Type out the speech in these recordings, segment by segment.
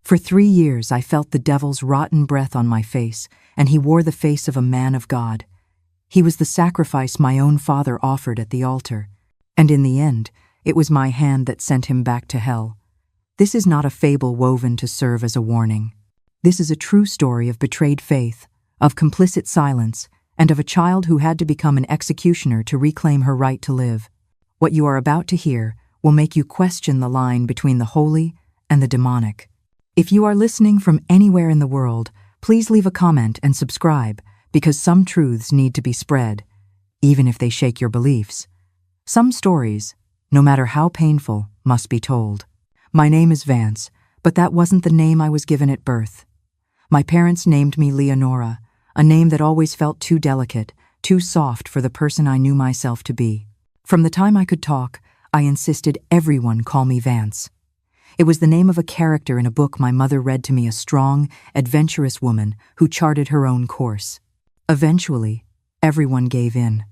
For 3 years I felt the devil's rotten breath on my face, and he wore the face of a man of God. He was the sacrifice my own father offered at the altar, and in the end, it was my hand that sent him back to hell. This is not a fable woven to serve as a warning. This is a true story of betrayed faith, of complicit silence, and of a child who had to become an executioner to reclaim her right to live. What you are about to hear will make you question the line between the holy and the demonic. If you are listening from anywhere in the world, please leave a comment and subscribe, because some truths need to be spread, even if they shake your beliefs. Some stories, no matter how painful, must be told. My name is Vance, but that wasn't the name I was given at birth. My parents named me Leonora, a name that always felt too delicate, too soft for the person I knew myself to be. From the time I could talk, I insisted everyone call me Vance. It was the name of a character in a book my mother read to me, a strong, adventurous woman who charted her own course. Eventually, everyone gave in.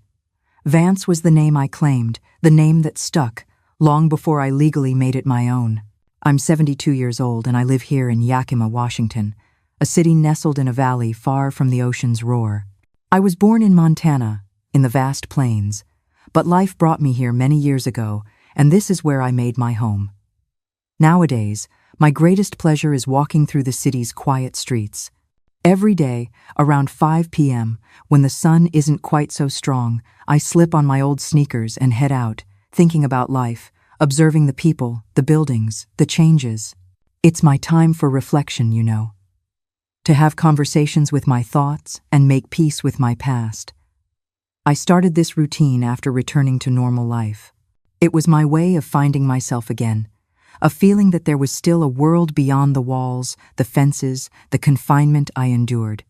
Vance was the name I claimed, the name that stuck, long before I legally made it my own. I'm 72 years old and I live here in Yakima, Washington, a city nestled in a valley far from the ocean's roar. I was born in Montana, in the vast plains, but life brought me here many years ago, and this is where I made my home. Nowadays, my greatest pleasure is walking through the city's quiet streets. Every day, around 5 p.m., when the sun isn't quite so strong, I slip on my old sneakers and head out, thinking about life, observing the people, the buildings, the changes. It's my time for reflection, you know. To have conversations with my thoughts and make peace with my past. I started this routine after returning to normal life. It was my way of finding myself again, a feeling that there was still a world beyond the walls, the fences, the confinement I endured.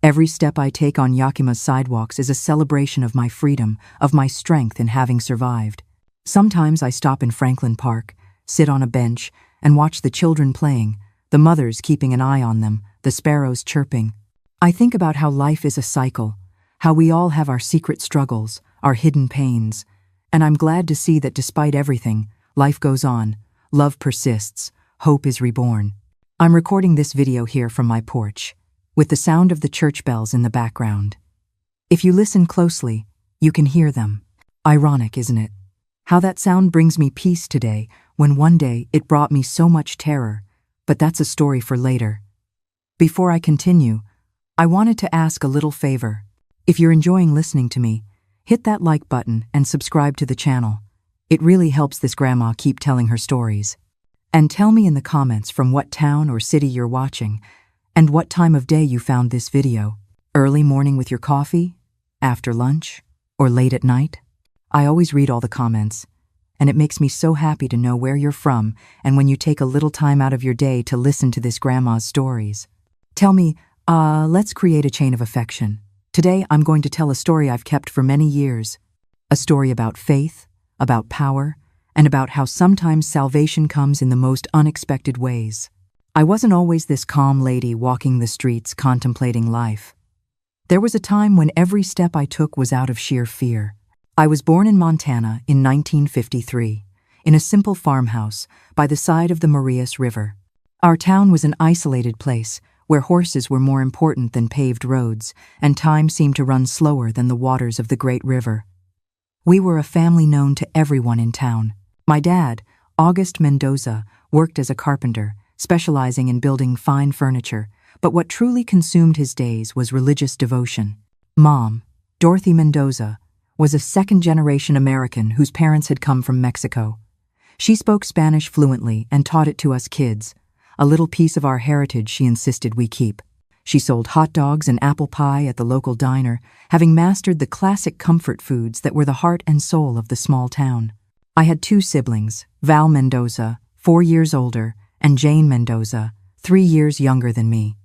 Every step I take on Yakima's sidewalks is a celebration of my freedom, of my strength in having survived. Sometimes I stop in Franklin Park, sit on a bench, and watch the children playing, the mothers keeping an eye on them, the sparrows chirping. I think about how life is a cycle, how we all have our secret struggles, our hidden pains, and I'm glad to see that despite everything, life goes on. Love persists, hope is reborn. I'm recording this video here from my porch, with the sound of the church bells in the background. If you listen closely, you can hear them. Ironic, isn't it? How that sound brings me peace today, when one day it brought me so much terror, but that's a story for later. Before I continue, I wanted to ask a little favor. If you're enjoying listening to me, hit that like button and subscribe to the channel. It really helps this grandma keep telling her stories. And tell me in the comments from what town or city you're watching, and what time of day you found this video. Early morning with your coffee? After lunch? Or late at night? I always read all the comments, and it makes me so happy to know where you're from and when you take a little time out of your day to listen to this grandma's stories. Tell me, let's create a chain of affection. Today I'm going to tell a story I've kept for many years. A story about faith, about power, and about how sometimes salvation comes in the most unexpected ways. I wasn't always this calm lady walking the streets contemplating life. There was a time when every step I took was out of sheer fear. I was born in Montana in 1953, in a simple farmhouse by the side of the Marias River. Our town was an isolated place where horses were more important than paved roads, and time seemed to run slower than the waters of the great river. We were a family known to everyone in town. My dad, August Mendoza, worked as a carpenter, specializing in building fine furniture, but what truly consumed his days was religious devotion. Mom, Dorothy Mendoza, was a second-generation American whose parents had come from Mexico. She spoke Spanish fluently and taught it to us kids, a little piece of our heritage she insisted we keep. She sold hot dogs and apple pie at the local diner, having mastered the classic comfort foods that were the heart and soul of the small town. I had 2 siblings, Val Mendoza, 4 years older, and Jane Mendoza, 3 years younger than me.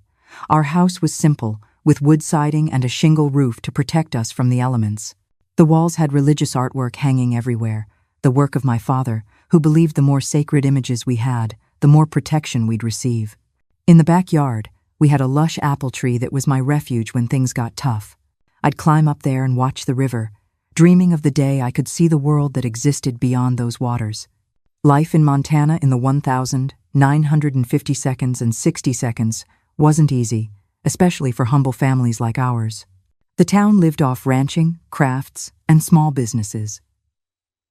Our house was simple, with wood siding and a shingle roof to protect us from the elements. The walls had religious artwork hanging everywhere, the work of my father, who believed the more sacred images we had, the more protection we'd receive. In the backyard, we had a lush apple tree that was my refuge when things got tough. I'd climb up there and watch the river, dreaming of the day I could see the world that existed beyond those waters. Life in Montana in the 1000 950 seconds and 60 seconds, wasn't easy, especially for humble families like ours. The town lived off ranching, crafts, and small businesses.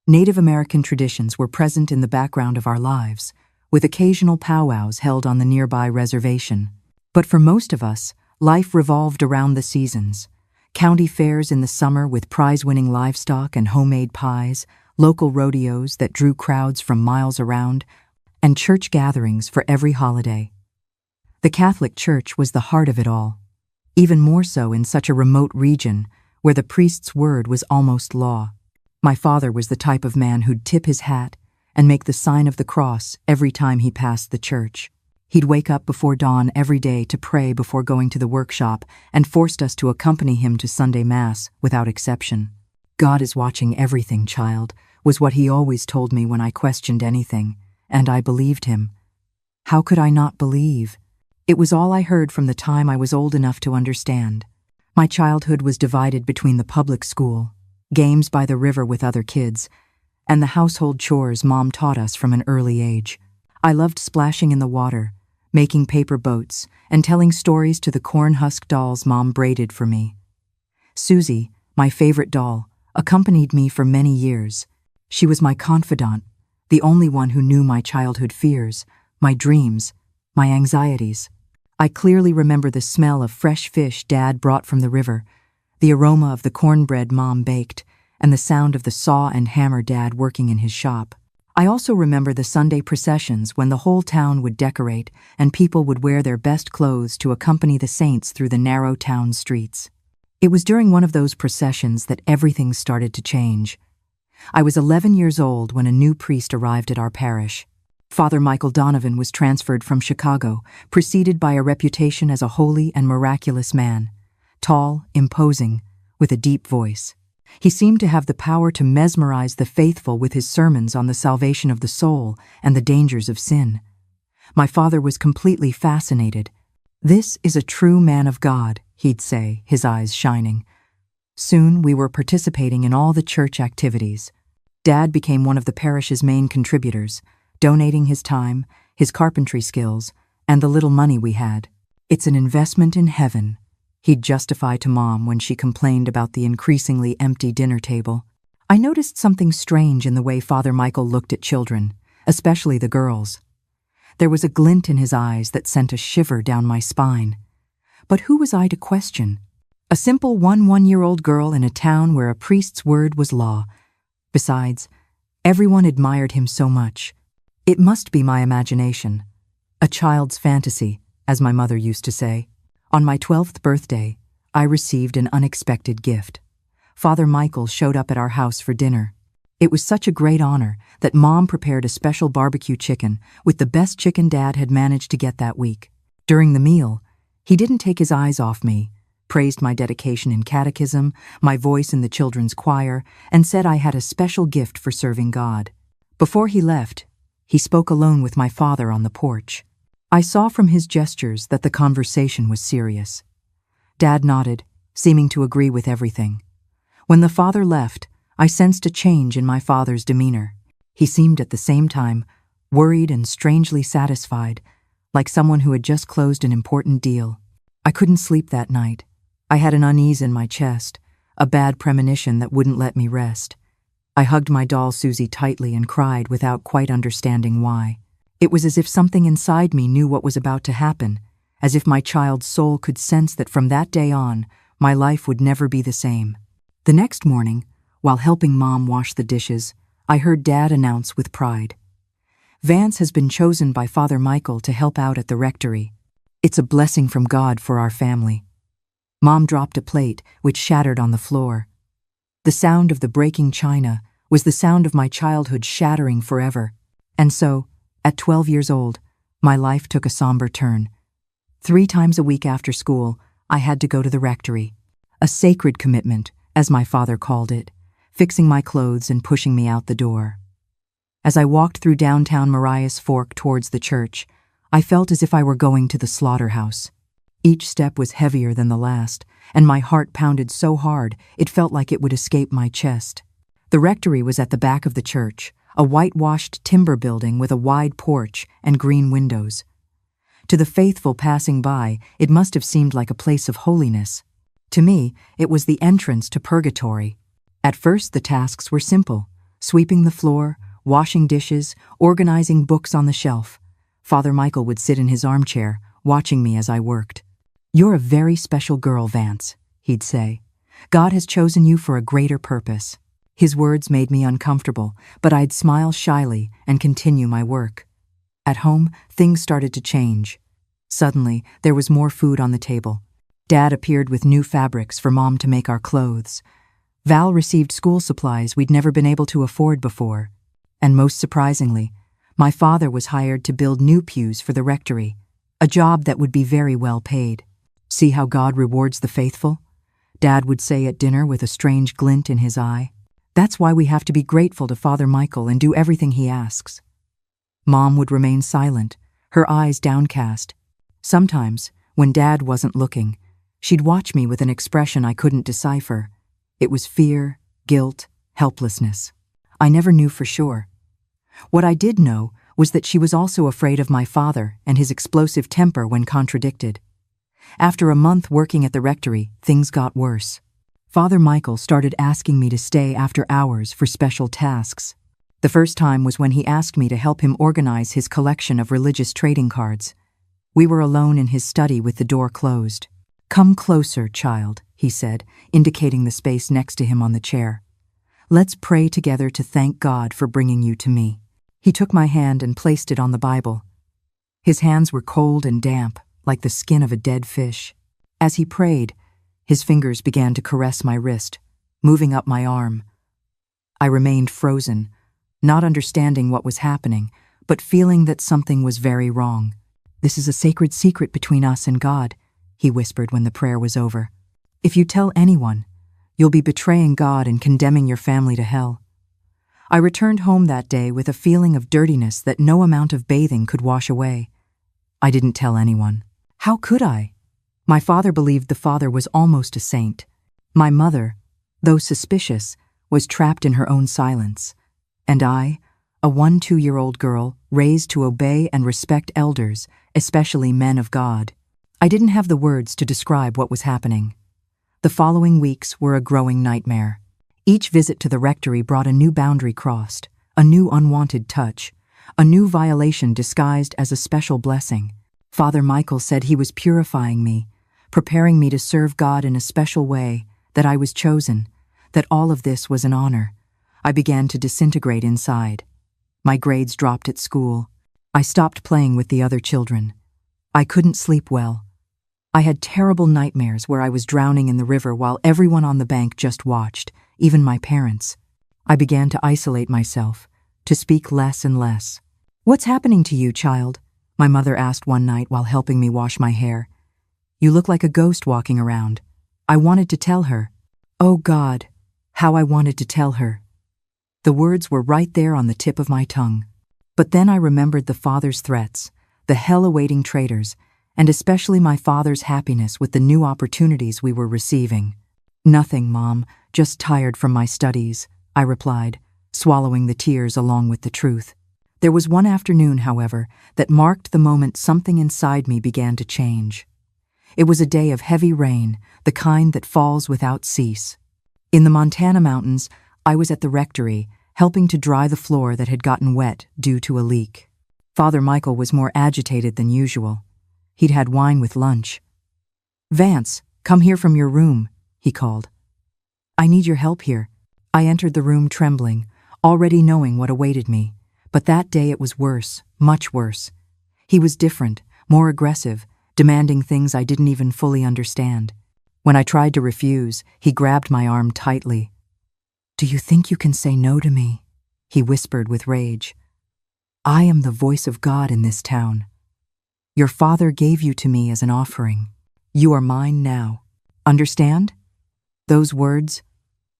Native American traditions were present in the background of our lives, with occasional powwows held on the nearby reservation. But for most of us, life revolved around the seasons. County fairs in the summer with prize-winning livestock and homemade pies, local rodeos that drew crowds from miles around, and church gatherings for every holiday. The Catholic Church was the heart of it all, even more so in such a remote region where the priest's word was almost law. My father was the type of man who'd tip his hat and make the sign of the cross every time he passed the church. He'd wake up before dawn every day to pray before going to the workshop and forced us to accompany him to Sunday Mass without exception. "God is watching everything, child," was what he always told me when I questioned anything, and I believed him. How could I not believe? It was all I heard from the time I was old enough to understand. My childhood was divided between the public school, games by the river with other kids, and the household chores Mom taught us from an early age. I loved splashing in the water, making paper boats, and telling stories to the corn-husk dolls Mom braided for me. Susie, my favorite doll, accompanied me for many years. She was my confidant, the only one who knew my childhood fears, my dreams, my anxieties. I clearly remember the smell of fresh fish Dad brought from the river, the aroma of the cornbread Mom baked, and the sound of the saw and hammer Dad working in his shop. I also remember the Sunday processions when the whole town would decorate and people would wear their best clothes to accompany the saints through the narrow town streets. It was during one of those processions that everything started to change. I was 11 years old when a new priest arrived at our parish. Father Michael Donovan was transferred from Chicago, preceded by a reputation as a holy and miraculous man, tall, imposing, with a deep voice. He seemed to have the power to mesmerize the faithful with his sermons on the salvation of the soul and the dangers of sin. My father was completely fascinated. "This is a true man of God," he'd say, his eyes shining. Soon we were participating in all the church activities. Dad became one of the parish's main contributors, donating his time, his carpentry skills, and the little money we had. "It's an investment in heaven," he'd justify to Mom when she complained about the increasingly empty dinner table. I noticed something strange in the way Father Michael looked at children, especially the girls. There was a glint in his eyes that sent a shiver down my spine. But who was I to question? A simple one-year-old girl in a town where a priest's word was law. Besides, everyone admired him so much. It must be my imagination. A child's fantasy, as my mother used to say. On my 12th birthday, I received an unexpected gift. Father Michael showed up at our house for dinner. It was such a great honor that Mom prepared a special barbecue chicken with the best chicken Dad had managed to get that week. During the meal, he didn't take his eyes off me, praised my dedication in catechism, my voice in the children's choir, and said I had a special gift for serving God. Before he left, he spoke alone with my father on the porch. I saw from his gestures that the conversation was serious. Dad nodded, seeming to agree with everything. When the father left, I sensed a change in my father's demeanor. He seemed at the same time worried and strangely satisfied, like someone who had just closed an important deal. I couldn't sleep that night. I had an unease in my chest, a bad premonition that wouldn't let me rest. I hugged my doll Susie tightly and cried without quite understanding why. It was as if something inside me knew what was about to happen, as if my child's soul could sense that from that day on, my life would never be the same. The next morning, while helping Mom wash the dishes, I heard Dad announce with pride, "Vance has been chosen by Father Michael to help out at the rectory. It's a blessing from God for our family." Mom dropped a plate, which shattered on the floor. The sound of the breaking china was the sound of my childhood shattering forever. And so, at 12 years old, my life took a somber turn. 3 times a week after school, I had to go to the rectory. A sacred commitment, as my father called it, fixing my clothes and pushing me out the door. As I walked through downtown Marias Fork towards the church, I felt as if I were going to the slaughterhouse. Each step was heavier than the last, and my heart pounded so hard it felt like it would escape my chest. The rectory was at the back of the church, a whitewashed timber building with a wide porch and green windows. To the faithful passing by, it must have seemed like a place of holiness. To me, it was the entrance to purgatory. At first, the tasks were simple: sweeping the floor, washing dishes, organizing books on the shelf. Father Michael would sit in his armchair, watching me as I worked. "You're a very special girl, Vance," he'd say. "God has chosen you for a greater purpose." His words made me uncomfortable, but I'd smile shyly and continue my work. At home, things started to change. Suddenly, there was more food on the table. Dad appeared with new fabrics for Mom to make our clothes. Val received school supplies we'd never been able to afford before. And most surprisingly, my father was hired to build new pews for the rectory, a job that would be very well paid. "See how God rewards the faithful?" Dad would say at dinner with a strange glint in his eye. "That's why we have to be grateful to Father Michael and do everything he asks." Mom would remain silent, her eyes downcast. Sometimes, when Dad wasn't looking, she'd watch me with an expression I couldn't decipher. It was fear, guilt, helplessness. I never knew for sure. What I did know was that she was also afraid of my father and his explosive temper when contradicted. After a month working at the rectory, things got worse. Father Michael started asking me to stay after hours for special tasks. The first time was when he asked me to help him organize his collection of religious trading cards. We were alone in his study with the door closed. "Come closer, child," he said, indicating the space next to him on the chair. "Let's pray together to thank God for bringing you to me." He took my hand and placed it on the Bible. His hands were cold and damp, like the skin of a dead fish. As he prayed, his fingers began to caress my wrist, moving up my arm. I remained frozen, not understanding what was happening, but feeling that something was very wrong. "This is a sacred secret between us and God," he whispered when the prayer was over. "If you tell anyone, you'll be betraying God and condemning your family to hell." I returned home that day with a feeling of dirtiness that no amount of bathing could wash away. I didn't tell anyone. How could I? My father believed the father was almost a saint. My mother, though suspicious, was trapped in her own silence. And I, a 1-2-year-old girl raised to obey and respect elders, especially men of God. I didn't have the words to describe what was happening. The following weeks were a growing nightmare. Each visit to the rectory brought a new boundary crossed, a new unwanted touch, a new violation disguised as a special blessing. Father Michael said he was purifying me, preparing me to serve God in a special way, that I was chosen, that all of this was an honor. I began to disintegrate inside. My grades dropped at school. I stopped playing with the other children. I couldn't sleep well. I had terrible nightmares where I was drowning in the river while everyone on the bank just watched, even my parents. I began to isolate myself, to speak less and less. "What's happening to you, child?" my mother asked one night while helping me wash my hair. "You look like a ghost walking around." I wanted to tell her. Oh God, how I wanted to tell her. The words were right there on the tip of my tongue. But then I remembered the father's threats, the hell-awaiting traitors, and especially my father's happiness with the new opportunities we were receiving. "Nothing, Mom, just tired from my studies," I replied, swallowing the tears along with the truth. There was one afternoon, however, that marked the moment something inside me began to change. It was a day of heavy rain, the kind that falls without cease. In the Montana mountains, I was at the rectory, helping to dry the floor that had gotten wet due to a leak. Father Michael was more agitated than usual. He'd had wine with lunch. "Vance, come here from your room," he called. "I need your help here." I entered the room trembling, already knowing what awaited me. But that day it was worse, much worse. He was different, more aggressive, demanding things I didn't even fully understand. When I tried to refuse, he grabbed my arm tightly. "Do you think you can say no to me?" he whispered with rage. "I am the voice of God in this town. Your father gave you to me as an offering. You are mine now. Understand?" Those words,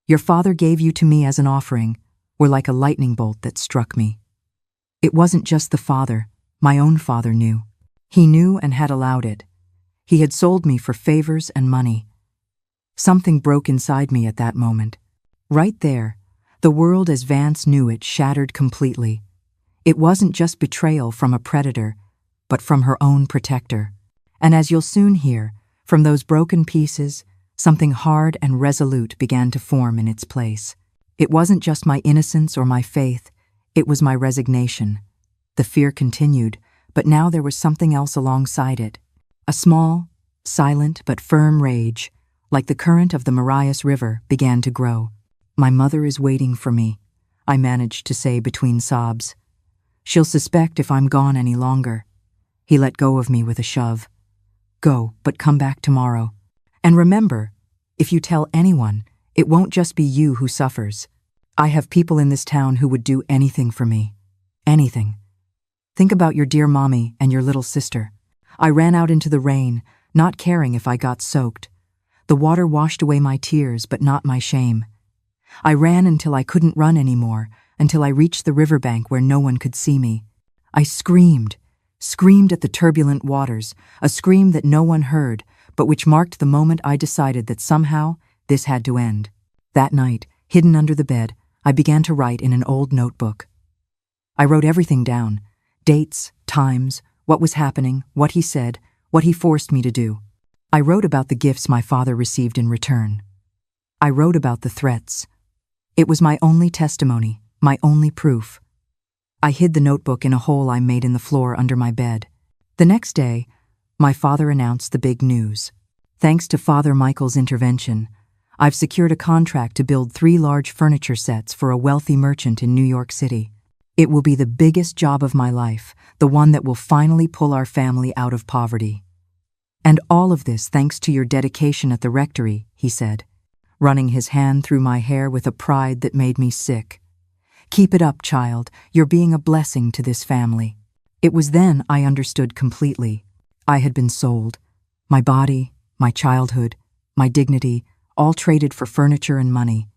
"Your father gave you to me as an offering," were like a lightning bolt that struck me. It wasn't just the father, my own father knew. He knew and had allowed it. He had sold me for favors and money. Something broke inside me at that moment. Right there, The world as Vance knew it shattered completely. It wasn't just betrayal from a predator, but from her own protector. And as you'll soon hear, from those broken pieces, something hard and resolute began to form in its place. It wasn't just my innocence or my faith, it was my resignation. The fear continued, but now there was something else alongside it. A small, silent but firm rage, like the current of the Marias River, began to grow. "My mother is waiting for me," I managed to say between sobs. "She'll suspect if I'm gone any longer." He let go of me with a shove. "Go, but come back tomorrow. And remember, if you tell anyone, it won't just be you who suffers. I have people in this town who would do anything for me. Anything. Think about your dear mommy and your little sister." I ran out into the rain, not caring if I got soaked. The water washed away my tears, but not my shame. I ran until I couldn't run anymore, until I reached the riverbank where no one could see me. I screamed at the turbulent waters, a scream that no one heard, but which marked the moment I decided that somehow this had to end. That night, hidden under the bed, I began to write in an old notebook. I wrote everything down: dates, times, what was happening, what he said, what he forced me to do. I wrote about the gifts my father received in return. I wrote about the threats. It was my only testimony, my only proof. I hid the notebook in a hole I made in the floor under my bed. The next day, my father announced the big news. Thanks to Father Michael's intervention, I've secured a contract to build 3 large furniture sets for a wealthy merchant in New York City. It will be the biggest job of my life, the one that will finally pull our family out of poverty. "And all of this thanks to your dedication at the rectory," he said, running his hand through my hair with a pride that made me sick. "Keep it up, child. You're being a blessing to this family." It was then I understood completely. I had been sold. My body, my childhood, my dignity, all traded for furniture and money.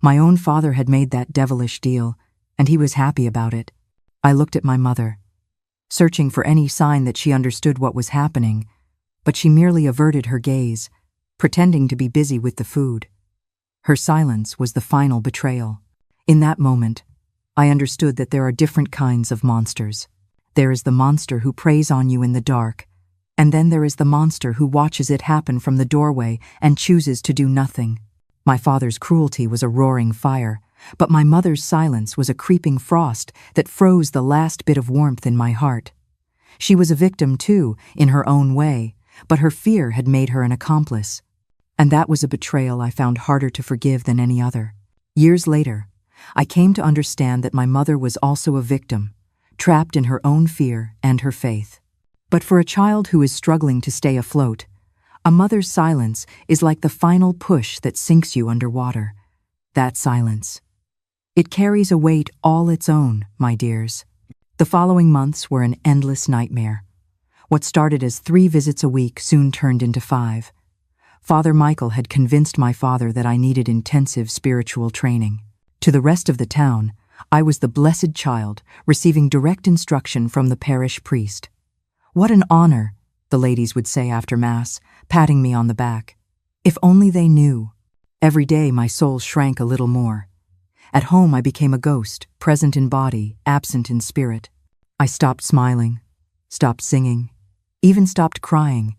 My own father had made that devilish deal, and he was happy about it. I looked at my mother, searching for any sign that she understood what was happening, but she merely averted her gaze, pretending to be busy with the food. Her silence was the final betrayal. In that moment, I understood that there are different kinds of monsters. There is the monster who preys on you in the dark, and then there is the monster who watches it happen from the doorway and chooses to do nothing. My father's cruelty was a roaring fire, but my mother's silence was a creeping frost that froze the last bit of warmth in my heart. She was a victim too, in her own way, but her fear had made her an accomplice. And that was a betrayal I found harder to forgive than any other. Years later, I came to understand that my mother was also a victim, trapped in her own fear and her faith. But for a child who is struggling to stay afloat, a mother's silence is like the final push that sinks you underwater. That silence. It carries a weight all its own, my dears. The following months were an endless nightmare. What started as 3 visits a week soon turned into 5. Father Michael had convinced my father that I needed intensive spiritual training. To the rest of the town, I was the blessed child, receiving direct instruction from the parish priest. "What an honor," the ladies would say after Mass, patting me on the back. If only they knew. Every day my soul shrank a little more. At home I became a ghost, present in body, absent in spirit. I stopped smiling, stopped singing, even stopped crying,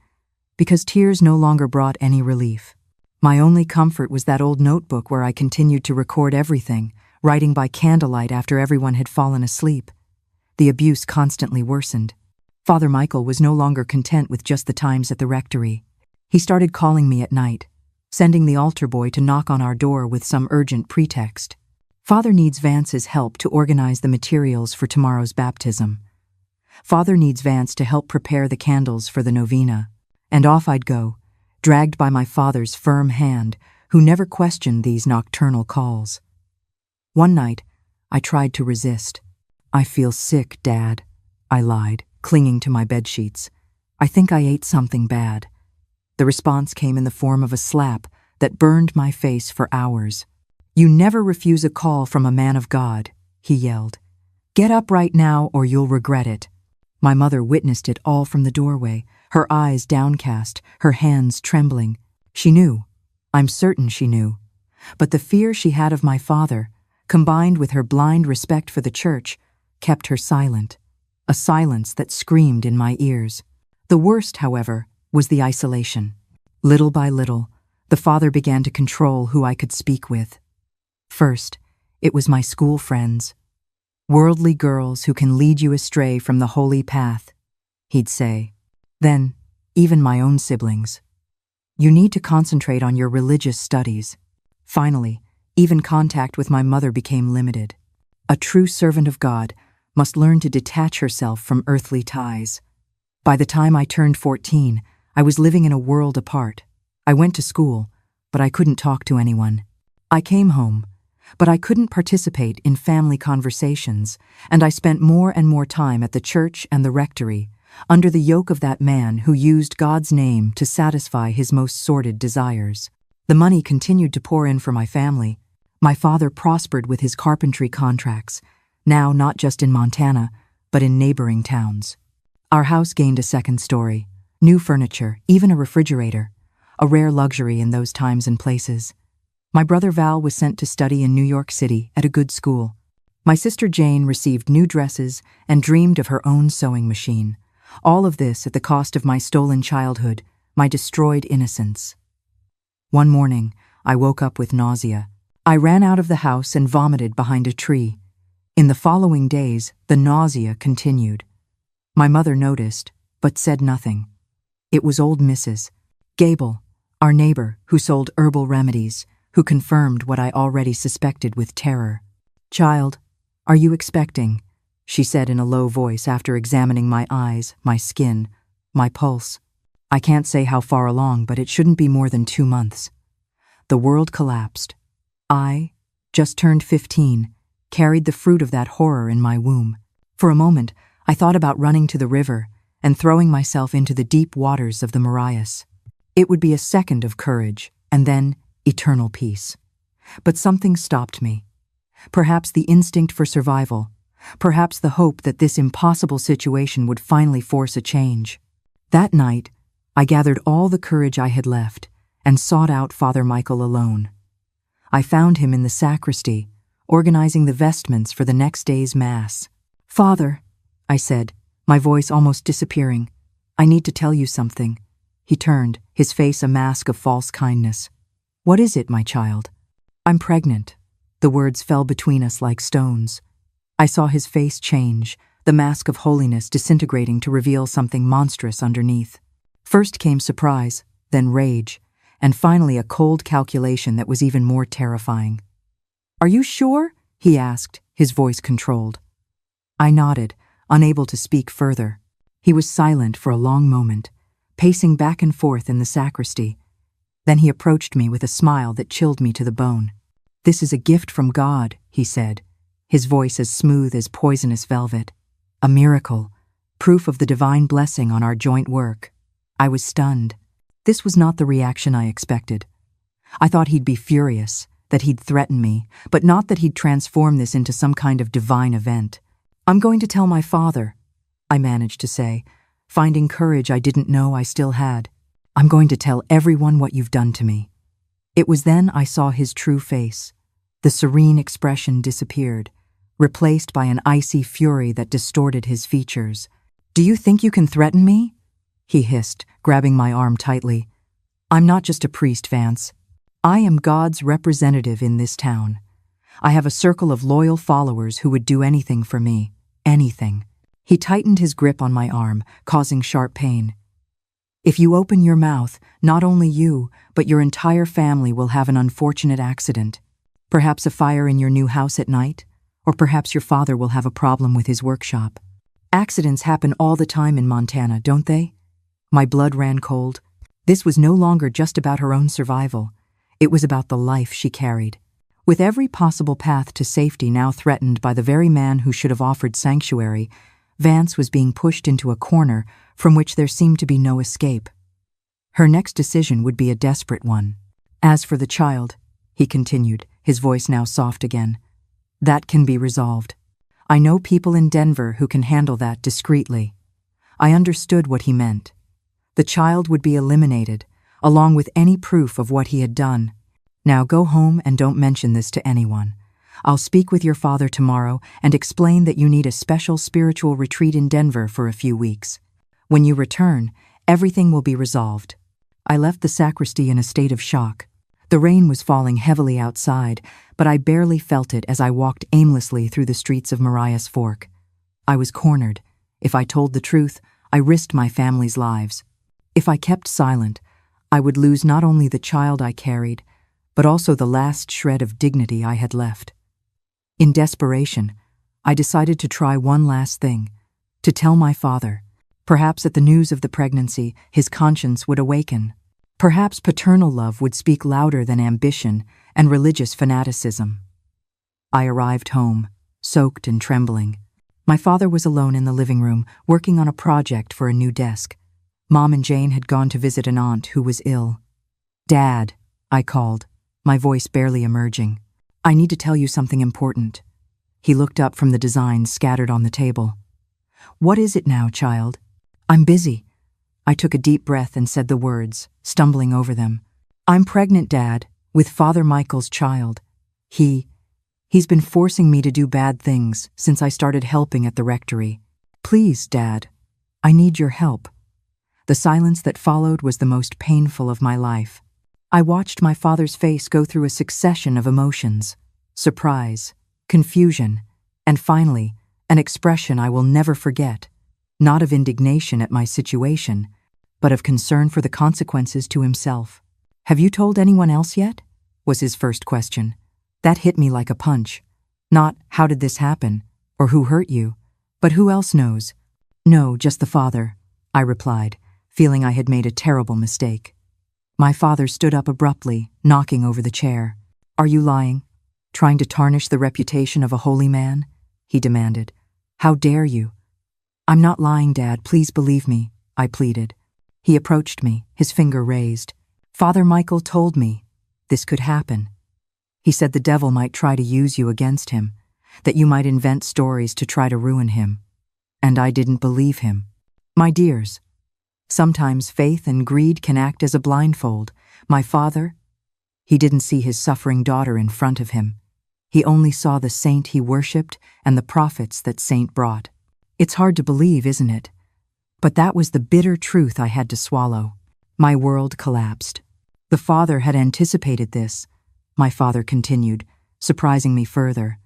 because tears no longer brought any relief. My only comfort was that old notebook where I continued to record everything, writing by candlelight after everyone had fallen asleep. The abuse constantly worsened. Father Michael was no longer content with just the times at the rectory. He started calling me at night, sending the altar boy to knock on our door with some urgent pretext. "Father needs Vance's help to organize the materials for tomorrow's baptism. Father needs Vance to help prepare the candles for the novena." And off I'd go, dragged by my father's firm hand, who never questioned these nocturnal calls. One night, I tried to resist. "I feel sick, Dad," I lied, clinging to my bedsheets. "I think I ate something bad." The response came in the form of a slap that burned my face for hours. "You never refuse a call from a man of God," he yelled. "Get up right now or you'll regret it." My mother witnessed it all from the doorway, her eyes downcast, her hands trembling. She knew. I'm certain she knew. But the fear she had of my father, combined with her blind respect for the church, kept her silent, a silence that screamed in my ears. The worst, however, was the isolation. Little by little, the father began to control who I could speak with. First, it was my school friends. Worldly girls who can lead you astray from the holy path, he'd say. Then, even my own siblings. You need to concentrate on your religious studies. Finally, even contact with my mother became limited. A true servant of God must learn to detach herself from earthly ties. By the time I turned 14, I was living in a world apart. I went to school, but I couldn't talk to anyone. I came home, but I couldn't participate in family conversations, and I spent more and more time at the church and the rectory, under the yoke of that man who used God's name to satisfy his most sordid desires. The money continued to pour in for my family. My father prospered with his carpentry contracts, now not just in Montana, but in neighboring towns. Our house gained a second story, new furniture, even a refrigerator, a rare luxury in those times and places. My brother Val was sent to study in New York City at a good school. My sister Jane received new dresses and dreamed of her own sewing machine. All of this at the cost of my stolen childhood, my destroyed innocence. One morning, I woke up with nausea. I ran out of the house and vomited behind a tree. In the following days, the nausea continued. My mother noticed, but said nothing. It was old Mrs. Gable, our neighbor, who sold herbal remedies, who confirmed what I already suspected with terror. "Child, are you expecting?" she said in a low voice after examining my eyes, my skin, my pulse. "I can't say how far along, but it shouldn't be more than 2 months." The world collapsed. I, just turned 15, carried the fruit of that horror in my womb. For a moment, I thought about running to the river and throwing myself into the deep waters of the Marias. It would be a second of courage, and then eternal peace. But something stopped me. Perhaps the instinct for survival, perhaps the hope that this impossible situation would finally force a change. That night, I gathered all the courage I had left and sought out Father Michael alone. I found him in the sacristy, organizing the vestments for the next day's Mass. "Father," I said, my voice almost disappearing, "I need to tell you something." He turned, his face a mask of false kindness. "What is it, my child?" "I'm pregnant." The words fell between us like stones. I saw his face change, the mask of holiness disintegrating to reveal something monstrous underneath. First came surprise, then rage, and finally a cold calculation that was even more terrifying. "Are you sure?" he asked, his voice controlled. I nodded, unable to speak further. He was silent for a long moment, pacing back and forth in the sacristy. Then he approached me with a smile that chilled me to the bone. "This is a gift from God," he said, his voice as smooth as poisonous velvet. "A miracle, proof of the divine blessing on our joint work." I was stunned. This was not the reaction I expected. I thought he'd be furious, that he'd threaten me, but not that he'd transform this into some kind of divine event. "I'm going to tell my father," I managed to say, finding courage I didn't know I still had. "I'm going to tell everyone what you've done to me." It was then I saw his true face. The serene expression disappeared, replaced by an icy fury that distorted his features. "Do you think you can threaten me?" he hissed, grabbing my arm tightly. "I'm not just a priest, Vance. I am God's representative in this town. I have a circle of loyal followers who would do anything for me. Anything." He tightened his grip on my arm, causing sharp pain. "If you open your mouth, not only you, but your entire family will have an unfortunate accident. Perhaps a fire in your new house at night, or perhaps your father will have a problem with his workshop. Accidents happen all the time in Montana, don't they?" My blood ran cold. This was no longer just about her own survival. It was about the life she carried. With every possible path to safety now threatened by the very man who should have offered sanctuary, Vance was being pushed into a corner from which there seemed to be no escape. Her next decision would be a desperate one. "As for the child," he continued, his voice now soft again, "that can be resolved. I know people in Denver who can handle that discreetly." I understood what he meant. The child would be eliminated, along with any proof of what he had done. "Now go home and don't mention this to anyone. I'll speak with your father tomorrow and explain that you need a special spiritual retreat in Denver for a few weeks. When you return, everything will be resolved." I left the sacristy in a state of shock. The rain was falling heavily outside, but I barely felt it as I walked aimlessly through the streets of Marias Fork. I was cornered. If I told the truth, I risked my family's lives. If I kept silent, I would lose not only the child I carried, but also the last shred of dignity I had left. In desperation, I decided to try one last thing, to tell my father. Perhaps at the news of the pregnancy, his conscience would awaken. Perhaps paternal love would speak louder than ambition and religious fanaticism. I arrived home, soaked and trembling. My father was alone in the living room, working on a project for a new desk. Mom and Jane had gone to visit an aunt who was ill. "Dad," I called, my voice barely emerging. "I need to tell you something important." He looked up from the designs scattered on the table. "What is it now, child?" "I'm busy." I took a deep breath and said the words, stumbling over them. "I'm pregnant, Dad, with Father Michael's child. He's been forcing me to do bad things since I started helping at the rectory. Please, Dad, I need your help." The silence that followed was the most painful of my life. I watched my father's face go through a succession of emotions: surprise, confusion, and finally, an expression I will never forget, not of indignation at my situation, but of concern for the consequences to himself. "Have you told anyone else yet?" was his first question. That hit me like a punch. Not, "How did this happen?" or "Who hurt you?" but "Who else knows?" "No, just the father," I replied, feeling I had made a terrible mistake. My father stood up abruptly, knocking over the chair. "Are you lying? Trying to tarnish the reputation of a holy man?" he demanded. "How dare you?" "I'm not lying, Dad, please believe me," I pleaded. He approached me, his finger raised. "Father Michael told me this could happen. He said the devil might try to use you against him, that you might invent stories to try to ruin him. And I didn't believe him." My dears, sometimes faith and greed can act as a blindfold. My father, he didn't see his suffering daughter in front of him. He only saw the saint he worshipped and the prophets that saint brought. It's hard to believe, isn't it? But that was the bitter truth I had to swallow. My world collapsed. The father had anticipated this, my father continued, surprising me further.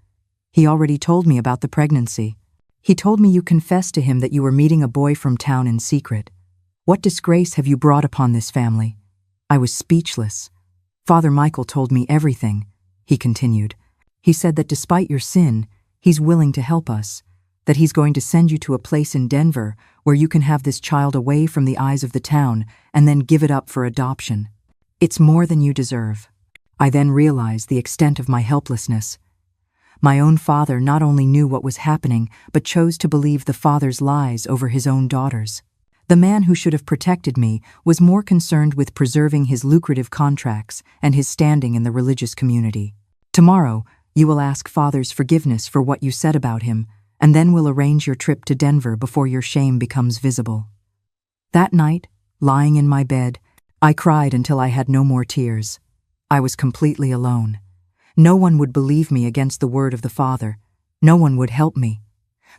"He already told me about the pregnancy. He told me you confessed to him that you were meeting a boy from town in secret. What disgrace have you brought upon this family?" I was speechless. "Father Michael told me everything," he continued. "He said that despite your sin, he's willing to help us, that he's going to send you to a place in Denver where you can have this child away from the eyes of the town and then give it up for adoption. It's more than you deserve." I then realized the extent of my helplessness. My own father not only knew what was happening, but chose to believe the father's lies over his own daughters. The man who should have protected me was more concerned with preserving his lucrative contracts and his standing in the religious community. "Tomorrow, you will ask Father's forgiveness for what you said about him, and then we'll arrange your trip to Denver before your shame becomes visible." That night, lying in my bed, I cried until I had no more tears. I was completely alone. No one would believe me against the word of the Father. No one would help me.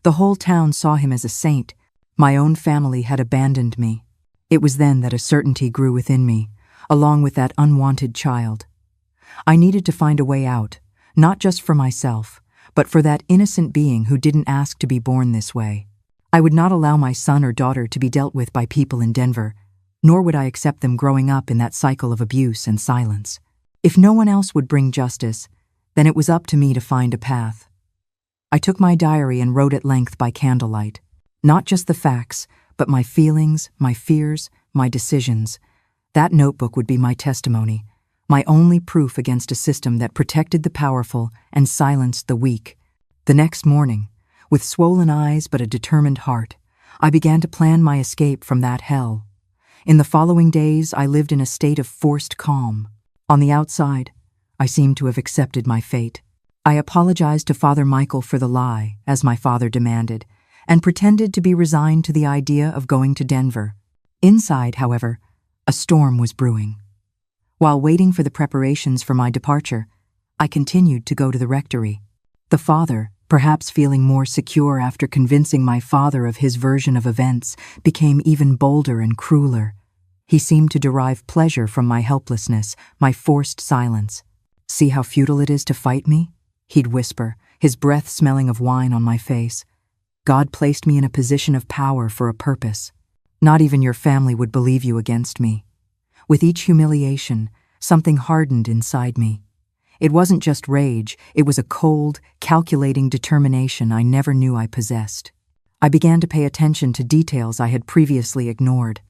The whole town saw him as a saint. My own family had abandoned me. It was then that a certainty grew within me, along with that unwanted child. I needed to find a way out, not just for myself, but for that innocent being who didn't ask to be born this way. I would not allow my son or daughter to be dealt with by people in Denver, nor would I accept them growing up in that cycle of abuse and silence. If no one else would bring justice, then it was up to me to find a path. I took my diary and wrote at length by candlelight, not just the facts, but my feelings, my fears, my decisions. That notebook would be my testimony, my only proof against a system that protected the powerful and silenced the weak. The next morning, with swollen eyes but a determined heart, I began to plan my escape from that hell. In the following days, I lived in a state of forced calm. On the outside, I seemed to have accepted my fate. I apologized to Father Michael for the lie, as my father demanded, and pretended to be resigned to the idea of going to Denver. Inside, however, a storm was brewing. While waiting for the preparations for my departure, I continued to go to the rectory. The father, perhaps feeling more secure after convincing my father of his version of events, became even bolder and crueler. He seemed to derive pleasure from my helplessness, my forced silence. "See how futile it is to fight me?" he'd whisper, his breath smelling of wine on my face. "God placed me in a position of power for a purpose. Not even your family would believe you against me." With each humiliation, something hardened inside me. It wasn't just rage, it was a cold, calculating determination I never knew I possessed. I began to pay attention to details I had previously ignored.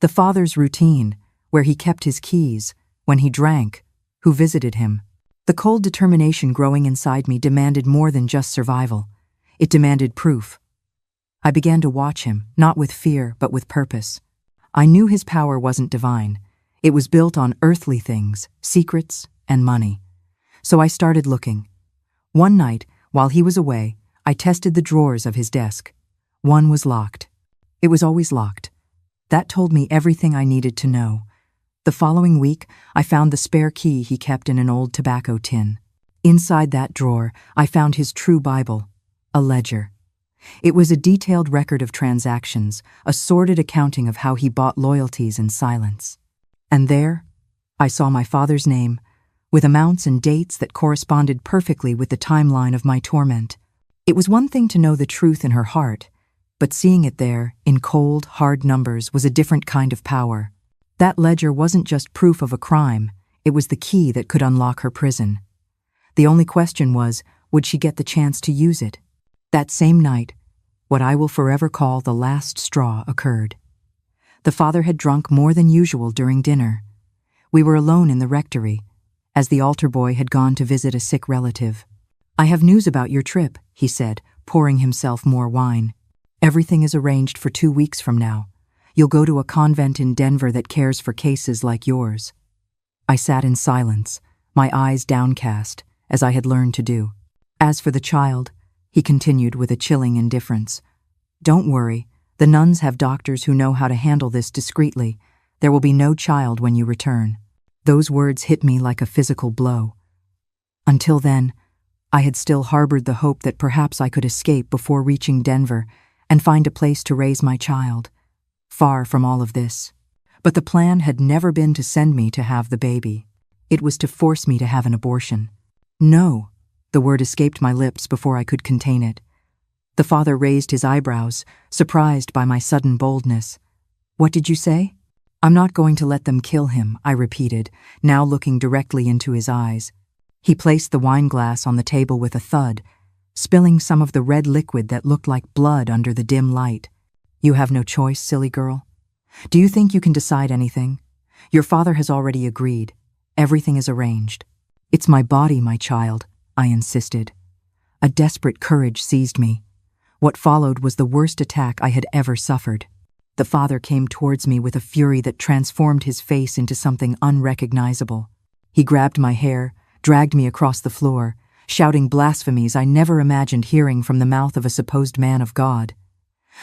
The father's routine, where he kept his keys, when he drank, who visited him. The cold determination growing inside me demanded more than just survival. It demanded proof. I began to watch him, not with fear, but with purpose. I knew his power wasn't divine. It was built on earthly things, secrets, and money. So I started looking. One night, while he was away, I tested the drawers of his desk. One was locked. It was always locked. That told me everything I needed to know. The following week, I found the spare key he kept in an old tobacco tin. Inside that drawer, I found his true Bible, a ledger. It was a detailed record of transactions, a sordid accounting of how he bought loyalties in silence. And there, I saw my father's name, with amounts and dates that corresponded perfectly with the timeline of my torment. It was one thing to know the truth in her heart, but seeing it there, in cold, hard numbers, was a different kind of power. That ledger wasn't just proof of a crime, it was the key that could unlock her prison. The only question was, would she get the chance to use it? That same night, what I will forever call the last straw occurred. The father had drunk more than usual during dinner. We were alone in the rectory, as the altar boy had gone to visit a sick relative. "I have news about your trip," he said, pouring himself more wine. "Everything is arranged for 2 weeks from now. You'll go to a convent in Denver that cares for cases like yours." I sat in silence, my eyes downcast, as I had learned to do. "As for the child," he continued with a chilling indifference, "don't worry. The nuns have doctors who know how to handle this discreetly. There will be no child when you return." Those words hit me like a physical blow. Until then, I had still harbored the hope that perhaps I could escape before reaching Denver and find a place to raise my child, far from all of this. But the plan had never been to send me to have the baby. It was to force me to have an abortion. "No," the word escaped my lips before I could contain it. The father raised his eyebrows, surprised by my sudden boldness. "What did you say?" "I'm not going to let them kill him," I repeated, now looking directly into his eyes. He placed the wineglass on the table with a thud, spilling some of the red liquid that looked like blood under the dim light. "You have no choice, silly girl. Do you think you can decide anything? Your father has already agreed. Everything is arranged." "It's my body, my child," I insisted. A desperate courage seized me. What followed was the worst attack I had ever suffered. The father came towards me with a fury that transformed his face into something unrecognizable. He grabbed my hair, dragged me across the floor, shouting blasphemies I never imagined hearing from the mouth of a supposed man of God.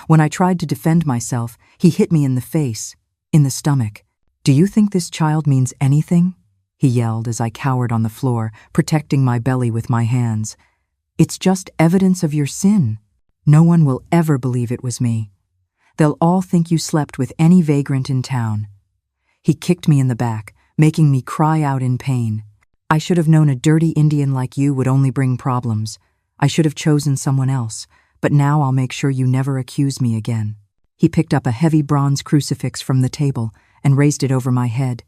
When I tried to defend myself, he hit me in the face, in the stomach. "Do you think this child means anything?" he yelled as I cowered on the floor, protecting my belly with my hands. "It's just evidence of your sin. No one will ever believe it was me. They'll all think you slept with any vagrant in town." He kicked me in the back, making me cry out in pain. "I should have known a dirty Indian like you would only bring problems. I should have chosen someone else, but now I'll make sure you never accuse me again." He picked up a heavy bronze crucifix from the table and raised it over my head.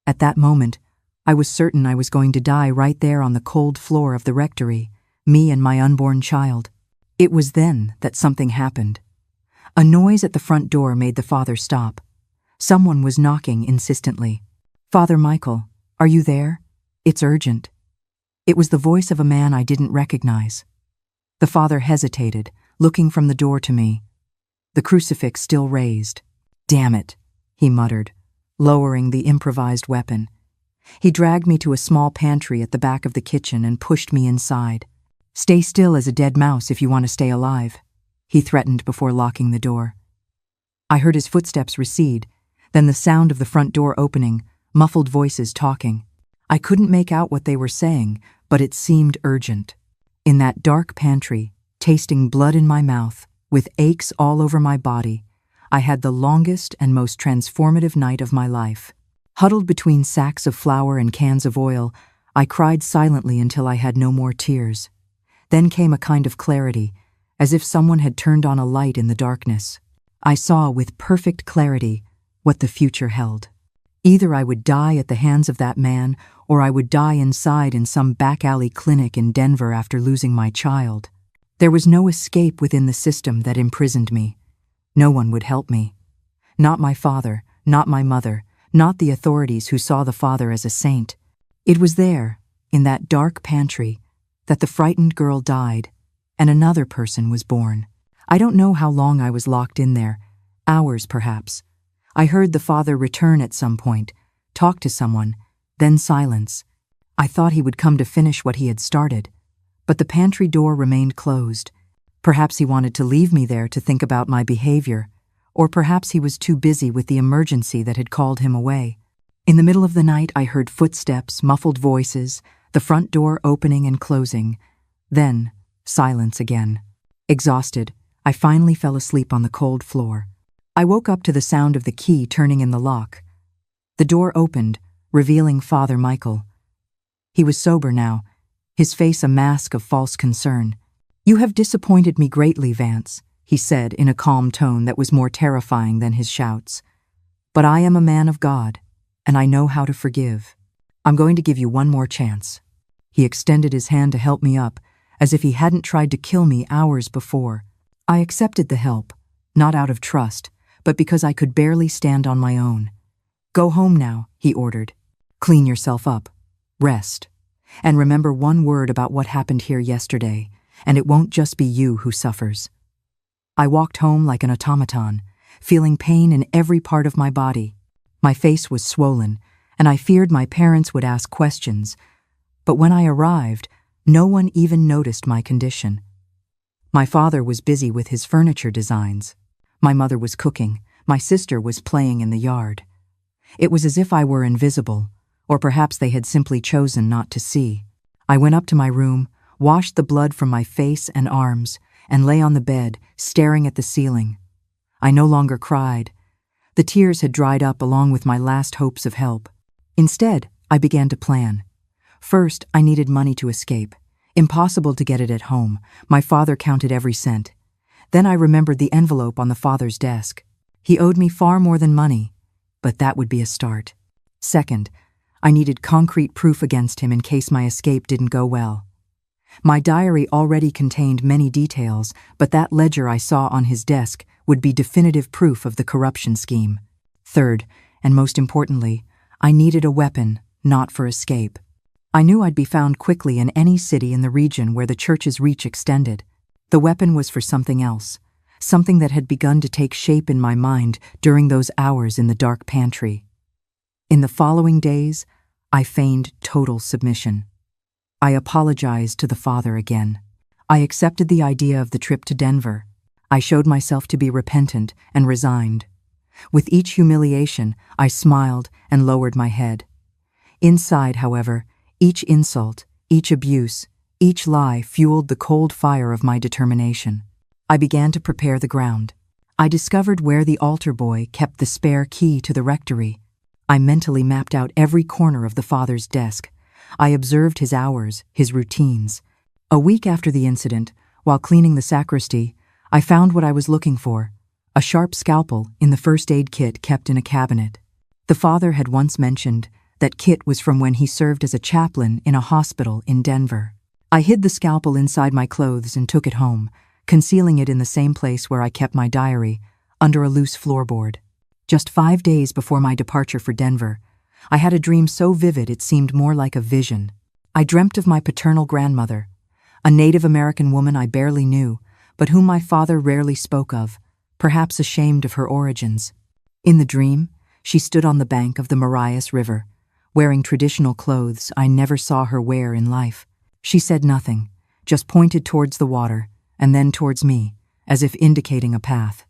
At that moment, I was certain I was going to die right there on the cold floor of the rectory, me and my unborn child. It was then that something happened. A noise at the front door made the father stop. Someone was knocking insistently. "Father Michael, are you there? It's urgent." It was the voice of a man I didn't recognize. The father hesitated, looking from the door to me, the crucifix still raised. "Damn it," he muttered, lowering the improvised weapon. He dragged me to a small pantry at the back of the kitchen and pushed me inside. "Stay still as a dead mouse if you want to stay alive," he threatened before locking the door. I heard his footsteps recede, then the sound of the front door opening, muffled voices talking. I couldn't make out what they were saying, but it seemed urgent. In that dark pantry, tasting blood in my mouth, with aches all over my body, I had the longest and most transformative night of my life. Huddled between sacks of flour and cans of oil, I cried silently until I had no more tears. Then came a kind of clarity, as if someone had turned on a light in the darkness. I saw with perfect clarity what the future held. Either I would die at the hands of that man, or I would die inside in some back-alley clinic in Denver after losing my child. There was no escape within the system that imprisoned me. No one would help me. Not my father, not my mother, not the authorities who saw the father as a saint. It was there, in that dark pantry, that the frightened girl died, and another person was born. I don't know how long I was locked in there, hours perhaps. I heard the father return at some point, talk to someone, then silence. I thought he would come to finish what he had started, but the pantry door remained closed. Perhaps he wanted to leave me there to think about my behavior, or perhaps he was too busy with the emergency that had called him away. In the middle of the night, I heard footsteps, muffled voices, the front door opening and closing. Then, silence again. Exhausted, I finally fell asleep on the cold floor. I woke up to the sound of the key turning in the lock. The door opened, revealing Father Michael. He was sober now, his face a mask of false concern. "You have disappointed me greatly, Vance," he said in a calm tone that was more terrifying than his shouts. "But I am a man of God, and I know how to forgive. I'm going to give you one more chance." He extended his hand to help me up, as if he hadn't tried to kill me hours before. I accepted the help, not out of trust, but because I could barely stand on my own. "Go home now," he ordered. "Clean yourself up. Rest. And remember one word about what happened here yesterday, and it won't just be you who suffers." I walked home like an automaton, feeling pain in every part of my body. My face was swollen, and I feared my parents would ask questions. But when I arrived, no one even noticed my condition. My father was busy with his furniture designs. My mother was cooking. My sister was playing in the yard. It was as if I were invisible, or perhaps they had simply chosen not to see. I went up to my room, washed the blood from my face and arms, and lay on the bed, staring at the ceiling. I no longer cried. The tears had dried up along with my last hopes of help. Instead, I began to plan. First, I needed money to escape. Impossible to get it at home. My father counted every cent. Then I remembered the envelope on the father's desk. He owed me far more than money, but that would be a start. Second, I needed concrete proof against him in case my escape didn't go well. My diary already contained many details, but that ledger I saw on his desk would be definitive proof of the corruption scheme. Third, and most importantly, I needed a weapon, not for escape. I knew I'd be found quickly in any city in the region where the church's reach extended. The weapon was for something else, something that had begun to take shape in my mind during those hours in the dark pantry. In the following days, I feigned total submission. I apologized to the father again. I accepted the idea of the trip to Denver. I showed myself to be repentant and resigned. With each humiliation, I smiled and lowered my head. Inside, however, each insult, each abuse, each lie fueled the cold fire of my determination. I began to prepare the ground. I discovered where the altar boy kept the spare key to the rectory. I mentally mapped out every corner of the father's desk. I observed his hours, his routines. A week after the incident, while cleaning the sacristy, I found what I was looking for, a sharp scalpel in the first aid kit kept in a cabinet. The father had once mentioned that kit was from when he served as a chaplain in a hospital in Denver. I hid the scalpel inside my clothes and took it home, concealing it in the same place where I kept my diary, under a loose floorboard. Just 5 days before my departure for Denver, I had a dream so vivid it seemed more like a vision. I dreamt of my paternal grandmother, a Native American woman I barely knew, but whom my father rarely spoke of, perhaps ashamed of her origins. In the dream, she stood on the bank of the Marias River, wearing traditional clothes I never saw her wear in life. She said nothing, just pointed towards the water, and then towards me, as if indicating a path.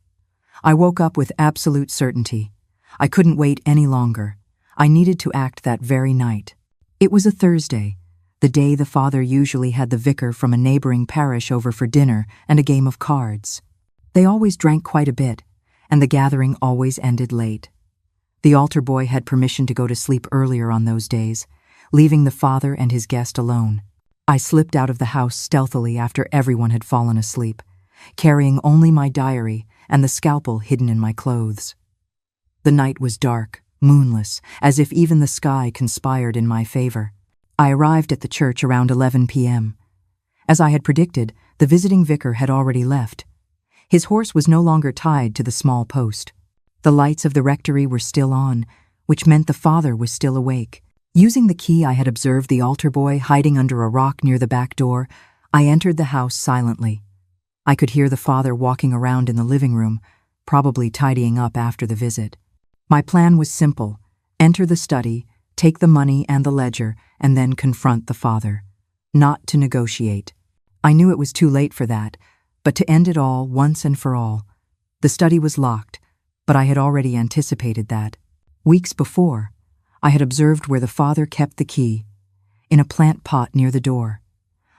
I woke up with absolute certainty. I couldn't wait any longer. I needed to act that very night. It was a Thursday, the day the father usually had the vicar from a neighboring parish over for dinner and a game of cards. They always drank quite a bit, and the gathering always ended late. The altar boy had permission to go to sleep earlier on those days, leaving the father and his guest alone. I slipped out of the house stealthily after everyone had fallen asleep, carrying only my diary and the scalpel hidden in my clothes. The night was dark, moonless, as if even the sky conspired in my favor. I arrived at the church around 11 p.m. As I had predicted, the visiting vicar had already left. His horse was no longer tied to the small post. The lights of the rectory were still on, which meant the father was still awake. Using the key I had observed the altar boy hiding under a rock near the back door, I entered the house silently. I could hear the father walking around in the living room, probably tidying up after the visit. My plan was simple: enter the study, take the money and the ledger, and then confront the father. Not to negotiate. I knew it was too late for that, but to end it all once and for all. The study was locked, but I had already anticipated that. Weeks before, I had observed where the father kept the key, in a plant pot near the door.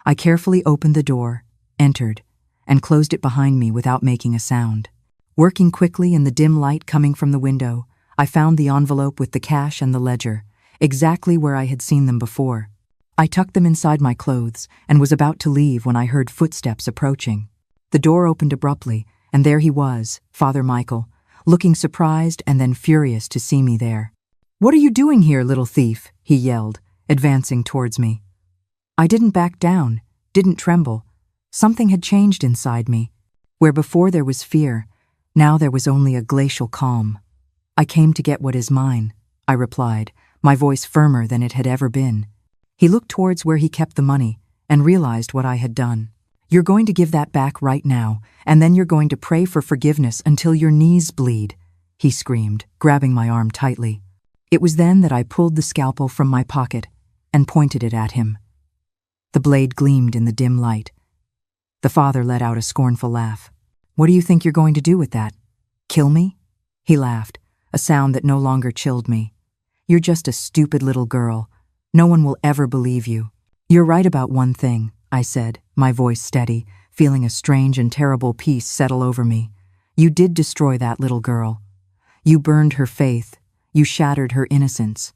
I carefully opened the door, entered, and closed it behind me without making a sound. Working quickly in the dim light coming from the window, I found the envelope with the cash and the ledger, exactly where I had seen them before. I tucked them inside my clothes and was about to leave when I heard footsteps approaching. The door opened abruptly, and there he was, Father Michael, looking surprised and then furious to see me there. "What are you doing here, little thief?" he yelled, advancing towards me. I didn't back down, didn't tremble. Something had changed inside me. Where before there was fear, now there was only a glacial calm. "I came to get what is mine," I replied, my voice firmer than it had ever been. He looked towards where he kept the money and realized what I had done. "You're going to give that back right now, and then you're going to pray for forgiveness until your knees bleed," he screamed, grabbing my arm tightly. It was then that I pulled the scalpel from my pocket and pointed it at him. The blade gleamed in the dim light. The father let out a scornful laugh. "What do you think you're going to do with that? Kill me?" He laughed, a sound that no longer chilled me. "You're just a stupid little girl. No one will ever believe you." "You're right about one thing," I said, my voice steady, feeling a strange and terrible peace settle over me. "You did destroy that little girl. You burned her faith. You shattered her innocence.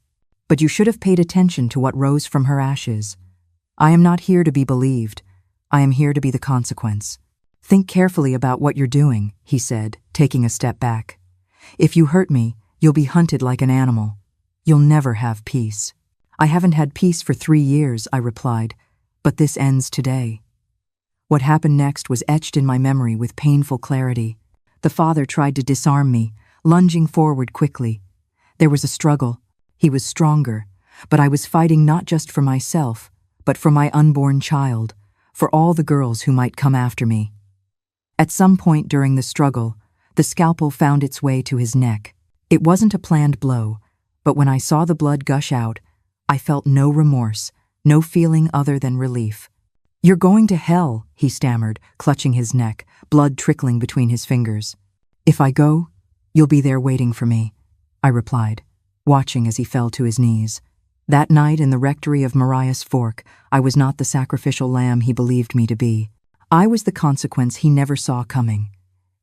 But you should have paid attention to what rose from her ashes. I am not here to be believed. I am here to be the consequence. Think carefully about what you're doing," he said, taking a step back. "If you hurt me, you'll be hunted like an animal. You'll never have peace." "I haven't had peace for 3 years," I replied, "but this ends today." What happened next was etched in my memory with painful clarity. The father tried to disarm me, lunging forward quickly. There was a struggle. He was stronger, but I was fighting not just for myself, but for my unborn child, for all the girls who might come after me. At some point during the struggle, the scalpel found its way to his neck. It wasn't a planned blow, but when I saw the blood gush out, I felt no remorse, no feeling other than relief. "You're going to hell," he stammered, clutching his neck, blood trickling between his fingers. "If I go, you'll be there waiting for me," I replied, watching as he fell to his knees. That night in the rectory of Marias Fork, I was not the sacrificial lamb he believed me to be. I was the consequence he never saw coming.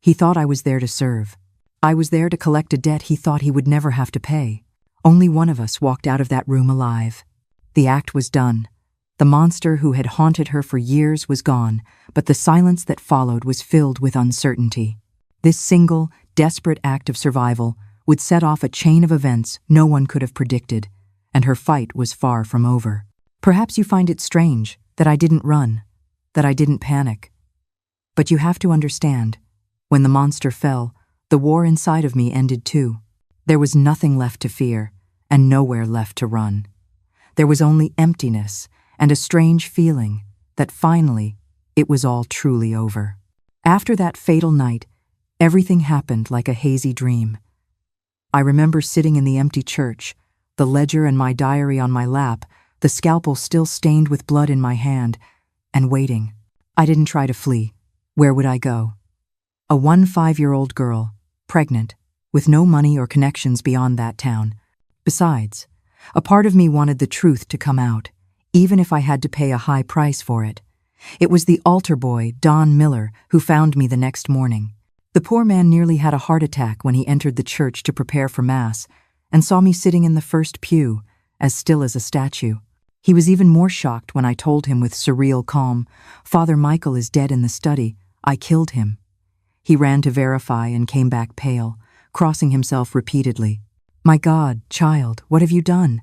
He thought I was there to serve. I was there to collect a debt he thought he would never have to pay. Only one of us walked out of that room alive. The act was done. The monster who had haunted her for years was gone, but the silence that followed was filled with uncertainty. This single, desperate act of survival would set off a chain of events no one could have predicted, and her fight was far from over. Perhaps you find it strange that I didn't run, that I didn't panic. But you have to understand, when the monster fell, the war inside of me ended too. There was nothing left to fear, and nowhere left to run. There was only emptiness and a strange feeling that finally it was all truly over. After that fatal night, everything happened like a hazy dream. I remember sitting in the empty church, the ledger and my diary on my lap, the scalpel still stained with blood in my hand, and waiting. I didn't try to flee. Where would I go? A 15-year-old girl, pregnant, with no money or connections beyond that town. Besides, a part of me wanted the truth to come out, even if I had to pay a high price for it. It was the altar boy, Don Miller, who found me the next morning. The poor man nearly had a heart attack when he entered the church to prepare for Mass and saw me sitting in the first pew, as still as a statue. He was even more shocked when I told him with surreal calm, "Father Michael is dead in the study. I killed him." He ran to verify and came back pale, crossing himself repeatedly. "My God, child, what have you done?"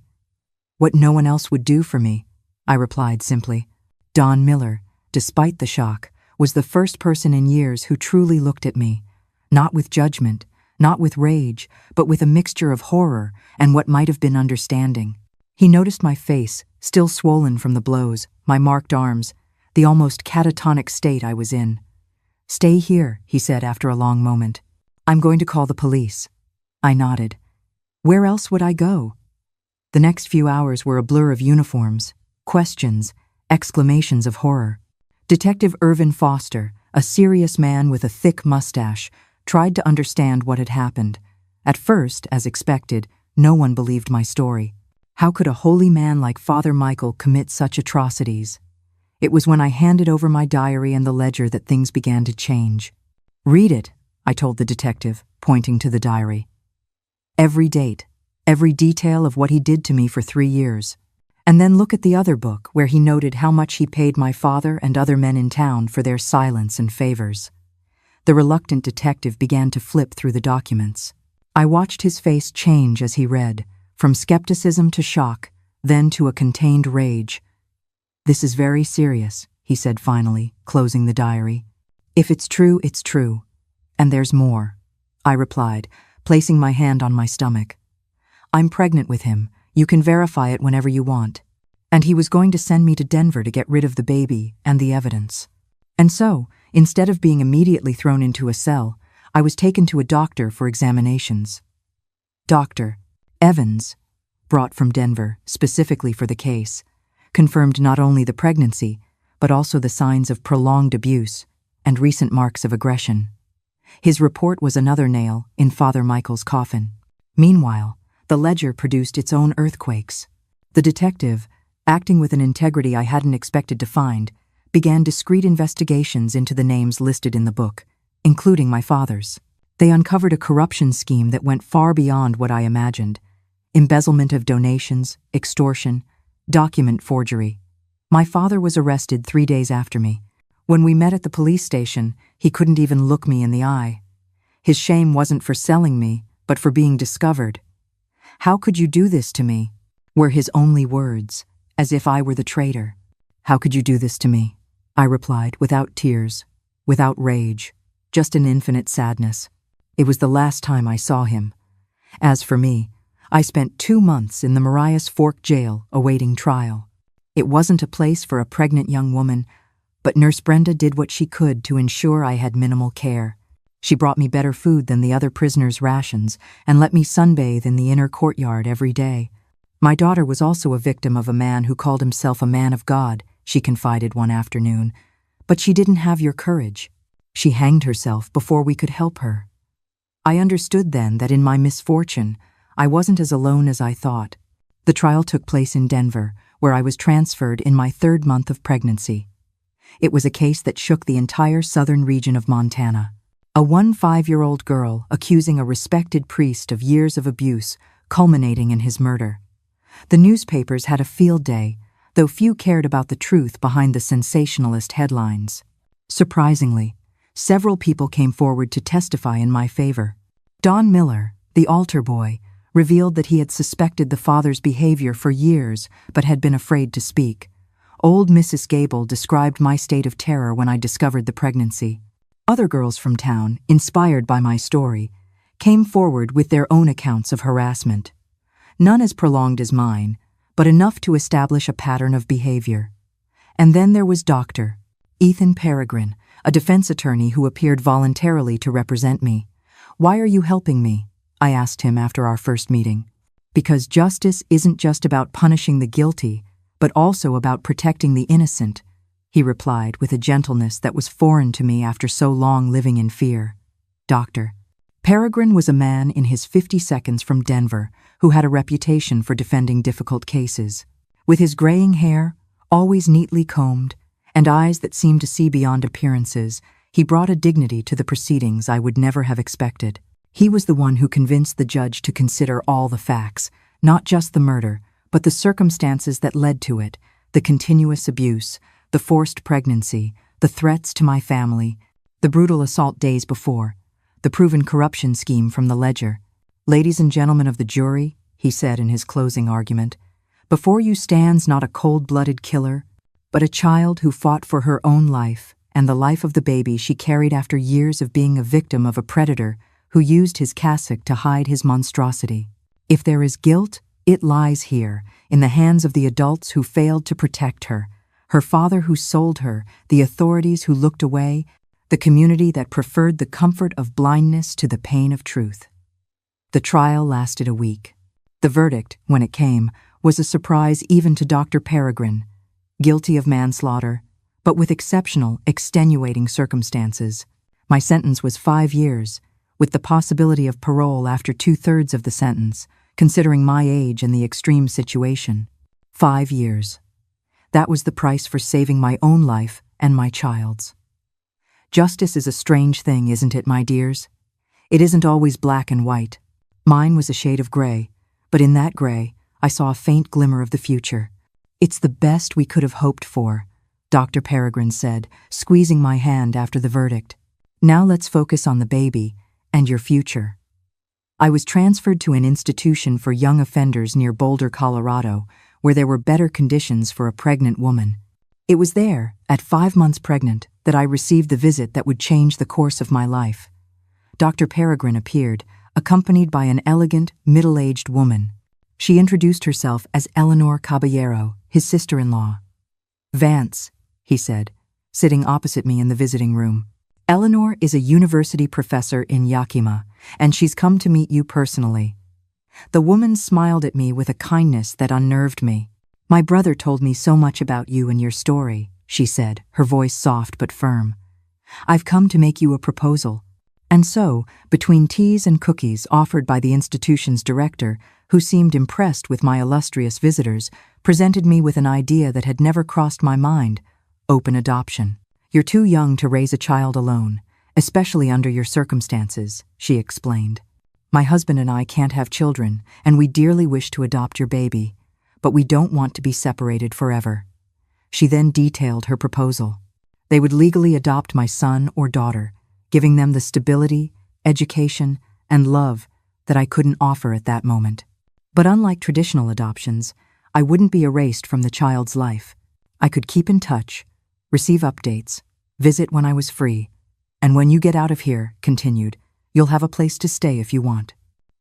"What no one else would do for me," I replied simply. Don Miller, despite the shock, was the first person in years who truly looked at me, not with judgment, not with rage, but with a mixture of horror and what might have been understanding. He noticed my face, still swollen from the blows, my marked arms, the almost catatonic state I was in. "Stay here," he said after a long moment. "I'm going to call the police." I nodded. Where else would I go? The next few hours were a blur of uniforms, questions, exclamations of horror. Detective Irvin Foster, a serious man with a thick mustache, tried to understand what had happened. At first, as expected, no one believed my story. How could a holy man like Father Michael commit such atrocities? It was when I handed over my diary and the ledger that things began to change. "Read it," I told the detective, pointing to the diary. "Every date, every detail of what he did to me for 3 years. And then look at the other book where he noted how much he paid my father and other men in town for their silence and favors." The reluctant detective began to flip through the documents. I watched his face change as he read, from skepticism to shock, then to a contained rage. "This is very serious," he said finally, closing the diary. "If it's true, it's true. And there's more," I replied, placing my hand on my stomach. "I'm pregnant with him. You can verify it whenever you want." And he was going to send me to Denver to get rid of the baby and the evidence. And so, instead of being immediately thrown into a cell, I was taken to a doctor for examinations. Dr. Evans, brought from Denver specifically for the case, confirmed not only the pregnancy, but also the signs of prolonged abuse and recent marks of aggression. His report was another nail in Father Michael's coffin. Meanwhile, the ledger produced its own earthquakes. The detective, acting with an integrity I hadn't expected to find, began discreet investigations into the names listed in the book, including my father's. They uncovered a corruption scheme that went far beyond what I imagined: embezzlement of donations, extortion, document forgery. My father was arrested 3 days after me. When we met at the police station, he couldn't even look me in the eye. His shame wasn't for selling me, but for being discovered. "How could you do this to me?" were his only words, as if I were the traitor. "How could you do this to me?" I replied, without tears, without rage, just an infinite sadness. It was the last time I saw him. As for me, I spent 2 months in the Marias Fork jail awaiting trial. It wasn't a place for a pregnant young woman, but Nurse Brenda did what she could to ensure I had minimal care. She brought me better food than the other prisoners' rations and let me sunbathe in the inner courtyard every day. My daughter was also a victim of a man who called himself a man of God, she confided one afternoon, but she didn't have your courage. She hanged herself before we could help her. I understood then that in my misfortune, I wasn't as alone as I thought. The trial took place in Denver, where I was transferred in my 3rd month of pregnancy. It was a case that shook the entire southern region of Montana. A 15-year-old girl accusing a respected priest of years of abuse, culminating in his murder. The newspapers had a field day, though few cared about the truth behind the sensationalist headlines. Surprisingly, several people came forward to testify in my favor. Don Miller, the altar boy, revealed that he had suspected the father's behavior for years but had been afraid to speak. Old Mrs. Gable described my state of terror when I discovered the pregnancy. Other girls from town, inspired by my story, came forward with their own accounts of harassment. None as prolonged as mine, but enough to establish a pattern of behavior. And then there was Dr. Ethan Peregrine, a defense attorney who appeared voluntarily to represent me. "Why are you helping me?" I asked him after our first meeting. "Because justice isn't just about punishing the guilty, but also about protecting the innocent," he replied with a gentleness that was foreign to me after so long living in fear. Dr. Peregrine was a man in his 52nds from Denver who had a reputation for defending difficult cases. With his graying hair, always neatly combed, and eyes that seemed to see beyond appearances. He brought a dignity to the proceedings I would never have expected. He was the one who convinced the judge to consider all the facts, not just the murder, but the circumstances that led to it, the continuous abuse, the forced pregnancy, the threats to my family, the brutal assault days before, the proven corruption scheme from the ledger. "Ladies and gentlemen of the jury," he said in his closing argument, "before you stands not a cold-blooded killer, but a child who fought for her own life and the life of the baby she carried after years of being a victim of a predator who used his cassock to hide his monstrosity. If there is guilt, it lies here, in the hands of the adults who failed to protect her, her father who sold her, the authorities who looked away, the community that preferred the comfort of blindness to the pain of truth." The trial lasted a week. The verdict, when it came, was a surprise even to Dr. Peregrine. Guilty of manslaughter, but with exceptional, extenuating circumstances. My sentence was 5 years, with the possibility of parole after 2/3 of the sentence, considering my age and the extreme situation. 5 years. That was the price for saving my own life and my child's. Justice is a strange thing, isn't it, my dears? It isn't always black and white. Mine was a shade of gray, but in that gray, I saw a faint glimmer of the future. "It's the best we could have hoped for," Dr. Peregrine said, squeezing my hand after the verdict. "Now let's focus on the baby and your future." I was transferred to an institution for young offenders near Boulder, Colorado, where there were better conditions for a pregnant woman. It was there, at 5 months pregnant, that I received the visit that would change the course of my life. Dr. Peregrine appeared, accompanied by an elegant, middle-aged woman. She introduced herself as Eleanor Caballero, his sister-in-law. "Vance," he said, sitting opposite me in the visiting room. "Eleanor is a university professor in Yakima, and she's come to meet you personally." The woman smiled at me with a kindness that unnerved me. "My brother told me so much about you and your story," she said, her voice soft but firm. "I've come to make you a proposal." And so, between teas and cookies offered by the institution's director, who seemed impressed with my illustrious visitors, presented me with an idea that had never crossed my mind: open adoption. "You're too young to raise a child alone, especially under your circumstances," she explained. "My husband and I can't have children, and we dearly wish to adopt your baby, but we don't want to be separated forever." She then detailed her proposal. They would legally adopt my son or daughter, giving them the stability, education, and love that I couldn't offer at that moment. But unlike traditional adoptions, I wouldn't be erased from the child's life. I could keep in touch, receive updates, visit when I was free, and when you get out of here, continued, you'll have a place to stay if you want.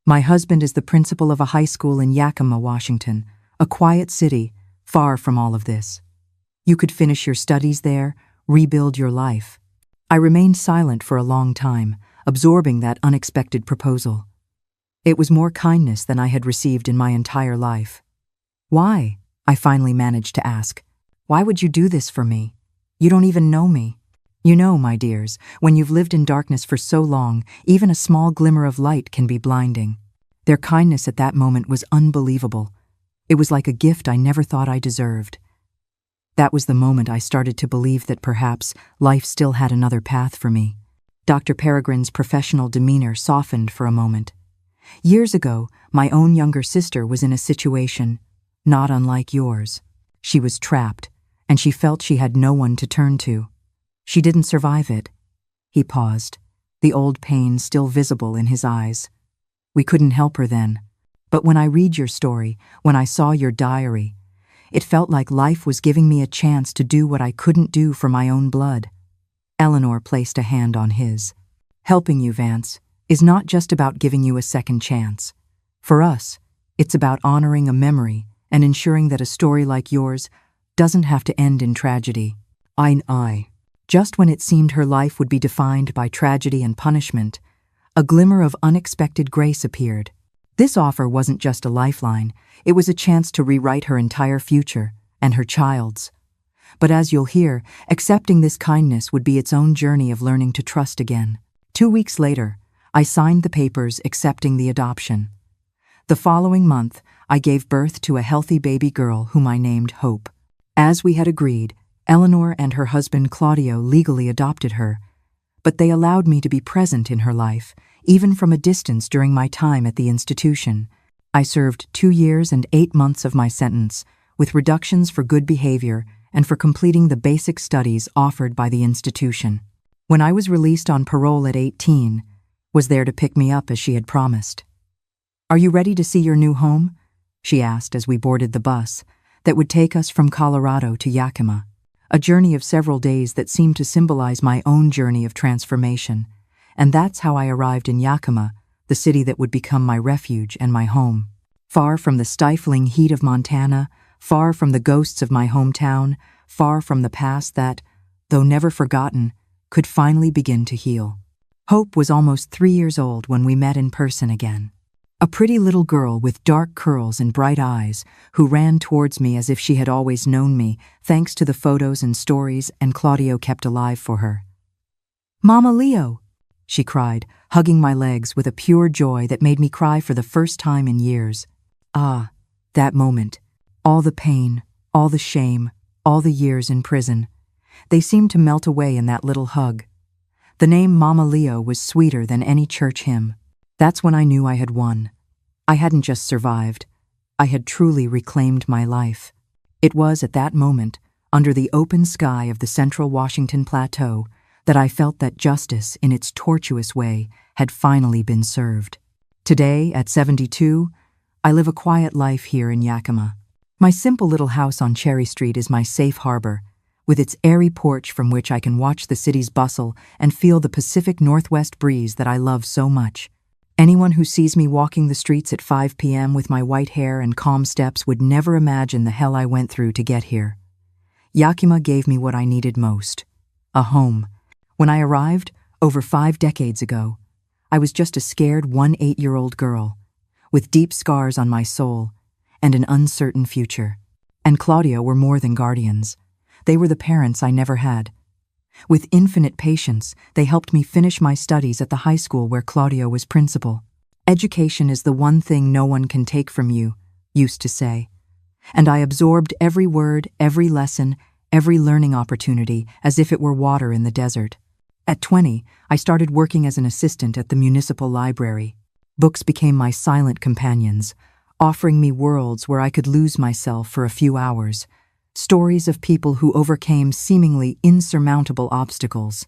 My husband is the principal of a high school in Yakima, Washington, a quiet city, far from all of this. You could finish your studies there, rebuild your life. I remained silent for a long time, absorbing that unexpected proposal. It was more kindness than I had received in my entire life. "Why?" I finally managed to ask. "Why would you do this for me? You don't even know me." You know, my dears, when you've lived in darkness for so long, even a small glimmer of light can be blinding. Their kindness at that moment was unbelievable. It was like a gift I never thought I deserved. That was the moment I started to believe that perhaps life still had another path for me. Dr. Peregrine's professional demeanor softened for a moment. Years ago, my own younger sister was in a situation not unlike yours. She was trapped, and she felt she had no one to turn to. She didn't survive it. He paused, the old pain still visible in his eyes. We couldn't help her then. But when I read your story, when I saw your diary, it felt like life was giving me a chance to do what I couldn't do for my own blood. Eleanor placed a hand on his. "Helping you, Vance, is not just about giving you a second chance. For us, it's about honoring a memory and ensuring that a story like yours doesn't have to end in tragedy." Just when it seemed her life would be defined by tragedy and punishment, a glimmer of unexpected grace appeared. This offer wasn't just a lifeline, it was a chance to rewrite her entire future, and her child's. But as you'll hear, accepting this kindness would be its own journey of learning to trust again. 2 weeks later, I signed the papers accepting the adoption. The following month, I gave birth to a healthy baby girl whom I named Hope. As we had agreed, Eleanor and her husband Claudio legally adopted her, but they allowed me to be present in her life, even from a distance during my time at the institution. I served 2 years and 8 months of my sentence, with reductions for good behavior and for completing the basic studies offered by the institution. When I was released on parole at 18, was there to pick me up as she had promised. "Are you ready to see your new home?" she asked as we boarded the bus that would take us from Colorado to Yakima, a journey of several days that seemed to symbolize my own journey of transformation. And that's how I arrived in Yakima, the city that would become my refuge and my home. Far from the stifling heat of Montana, far from the ghosts of my hometown, far from the past that, though never forgotten, could finally begin to heal. Hope was almost 3 years old when we met in person again. A pretty little girl with dark curls and bright eyes who ran towards me as if she had always known me, thanks to the photos and stories and Claudio kept alive for her. "Mama Leo!" she cried, hugging my legs with a pure joy that made me cry for the first time in years. Ah, that moment. All the pain, all the shame, all the years in prison. They seemed to melt away in that little hug. The name Mama Leo was sweeter than any church hymn. That's when I knew I had won. I hadn't just survived. I had truly reclaimed my life. It was at that moment, under the open sky of the central Washington Plateau, that I felt that justice, in its tortuous way, had finally been served. Today, at 72, I live a quiet life here in Yakima. My simple little house on Cherry Street is my safe harbor, with its airy porch from which I can watch the city's bustle and feel the Pacific Northwest breeze that I love so much. Anyone who sees me walking the streets at 5 p.m. with my white hair and calm steps would never imagine the hell I went through to get here. Yakima gave me what I needed most: a home. When I arrived, over 5 decades ago, I was just a scared 8-year-old girl, with deep scars on my soul and an uncertain future. And Claudio were more than guardians. They were the parents I never had. With infinite patience, they helped me finish my studies at the high school where Claudio was principal. "Education is the one thing no one can take from you," used to say. And I absorbed every word, every lesson, every learning opportunity as if it were water in the desert. At 20, I started working as an assistant at the municipal library. Books became my silent companions, offering me worlds where I could lose myself for a few hours. Stories of people who overcame seemingly insurmountable obstacles.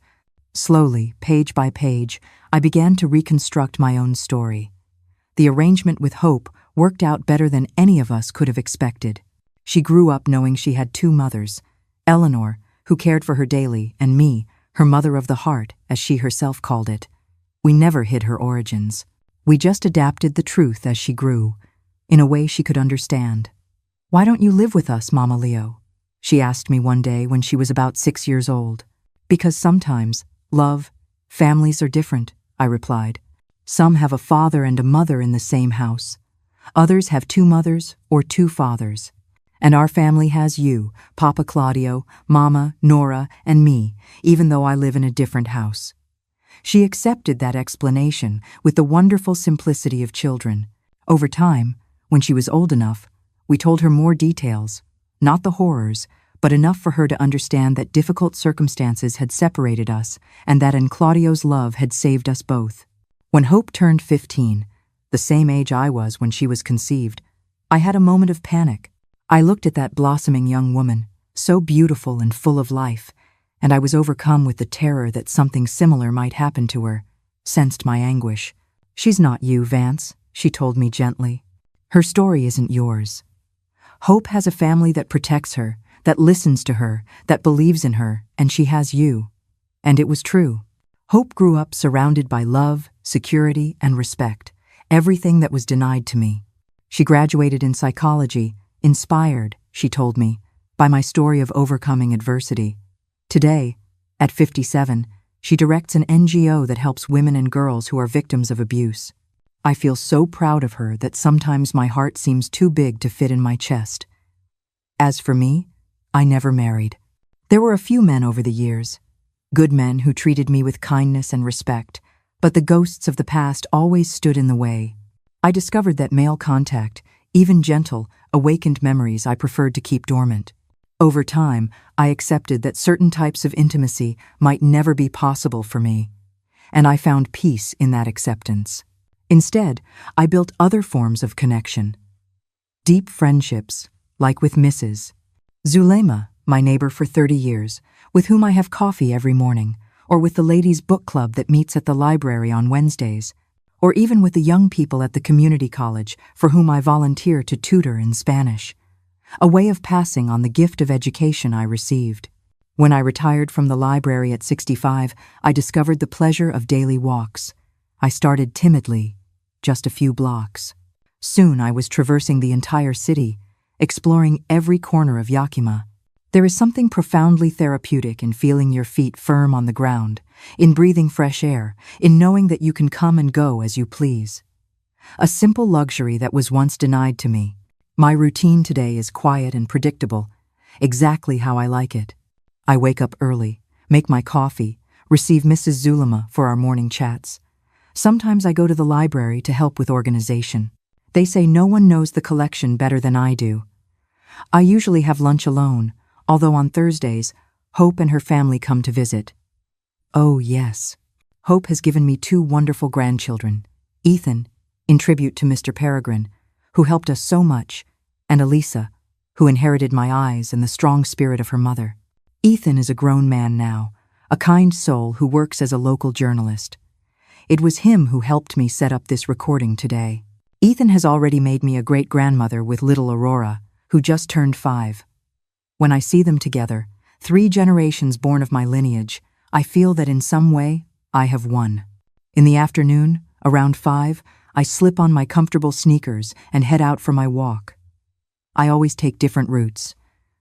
Slowly, page by page, I began to reconstruct my own story. The arrangement with Hope worked out better than any of us could have expected. She grew up knowing she had 2 mothers, Eleanor, who cared for her daily, and me, her mother of the heart, as she herself called it. We never hid her origins. We just adapted the truth as she grew, in a way she could understand. "Why don't you live with us, Mama Leo?" she asked me one day when she was about 6 years old. "Because sometimes, love, families are different," I replied. "Some have a father and a mother in the same house. Others have 2 mothers or 2 fathers. And our family has you, Papa Claudio, Mama, Nora, and me, even though I live in a different house." She accepted that explanation with the wonderful simplicity of children. Over time, when she was old enough, we told her more details, not the horrors, but enough for her to understand that difficult circumstances had separated us and that in Claudio's love had saved us both. When Hope turned 15, the same age I was when she was conceived, I had a moment of panic. I looked at that blossoming young woman, so beautiful and full of life, and I was overcome with the terror that something similar might happen to her, sensed my anguish. "She's not you, Vance," she told me gently. "Her story isn't yours. Hope has a family that protects her, that listens to her, that believes in her, and she has you." And it was true. Hope grew up surrounded by love, security, and respect, everything that was denied to me. She graduated in psychology, inspired, she told me, by my story of overcoming adversity. Today, at 57, she directs an NGO that helps women and girls who are victims of abuse. I feel so proud of her that sometimes my heart seems too big to fit in my chest. As for me, I never married. There were a few men over the years, good men who treated me with kindness and respect, but the ghosts of the past always stood in the way. I discovered that male contact, even gentle, awakened memories I preferred to keep dormant. Over time, I accepted that certain types of intimacy might never be possible for me, and I found peace in that acceptance. Instead, I built other forms of connection. Deep friendships, like with Mrs. Zulema, my neighbor for 30 years, with whom I have coffee every morning, or with the ladies' book club that meets at the library on Wednesdays, or even with the young people at the community college for whom I volunteer to tutor in Spanish, a way of passing on the gift of education I received. When I retired from the library at 65, I discovered the pleasure of daily walks. I started timidly, just a few blocks. Soon I was traversing the entire city, exploring every corner of Yakima. There is something profoundly therapeutic in feeling your feet firm on the ground, in breathing fresh air, in knowing that you can come and go as you please. A simple luxury that was once denied to me. My routine today is quiet and predictable, exactly how I like it. I wake up early, make my coffee, receive Mrs. Zulema for our morning chats. Sometimes I go to the library to help with organization. They say no one knows the collection better than I do. I usually have lunch alone, although on Thursdays, Hope and her family come to visit. Oh yes, Hope has given me 2 wonderful grandchildren, Ethan, in tribute to Mr. Peregrine, who helped us so much, and Elisa, who inherited my eyes and the strong spirit of her mother. Ethan is a grown man now, a kind soul who works as a local journalist. It was him who helped me set up this recording today. Ethan has already made me a great-grandmother with little Aurora, who just turned 5. When I see them together, 3 generations born of my lineage, I feel that in some way, I have won. In the afternoon, around 5, I slip on my comfortable sneakers and head out for my walk. I always take different routes.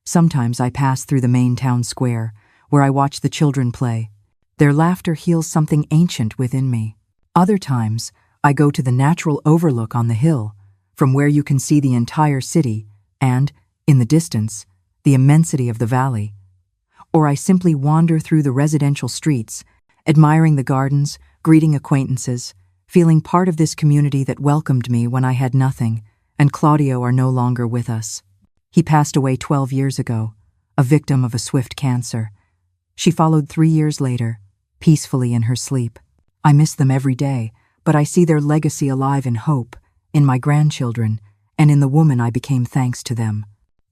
Sometimes I pass through the main town square, where I watch the children play. Their laughter heals something ancient within me. Other times, I go to the natural overlook on the hill, from where you can see the entire city and, in the distance, the immensity of the valley. Or I simply wander through the residential streets, admiring the gardens, greeting acquaintances, feeling part of this community that welcomed me when I had nothing, and Claudio are no longer with us. He passed away 12 years ago, a victim of a swift cancer. She followed 3 years later, peacefully in her sleep. I miss them every day, but I see their legacy alive in Hope, in my grandchildren, and in the woman I became thanks to them.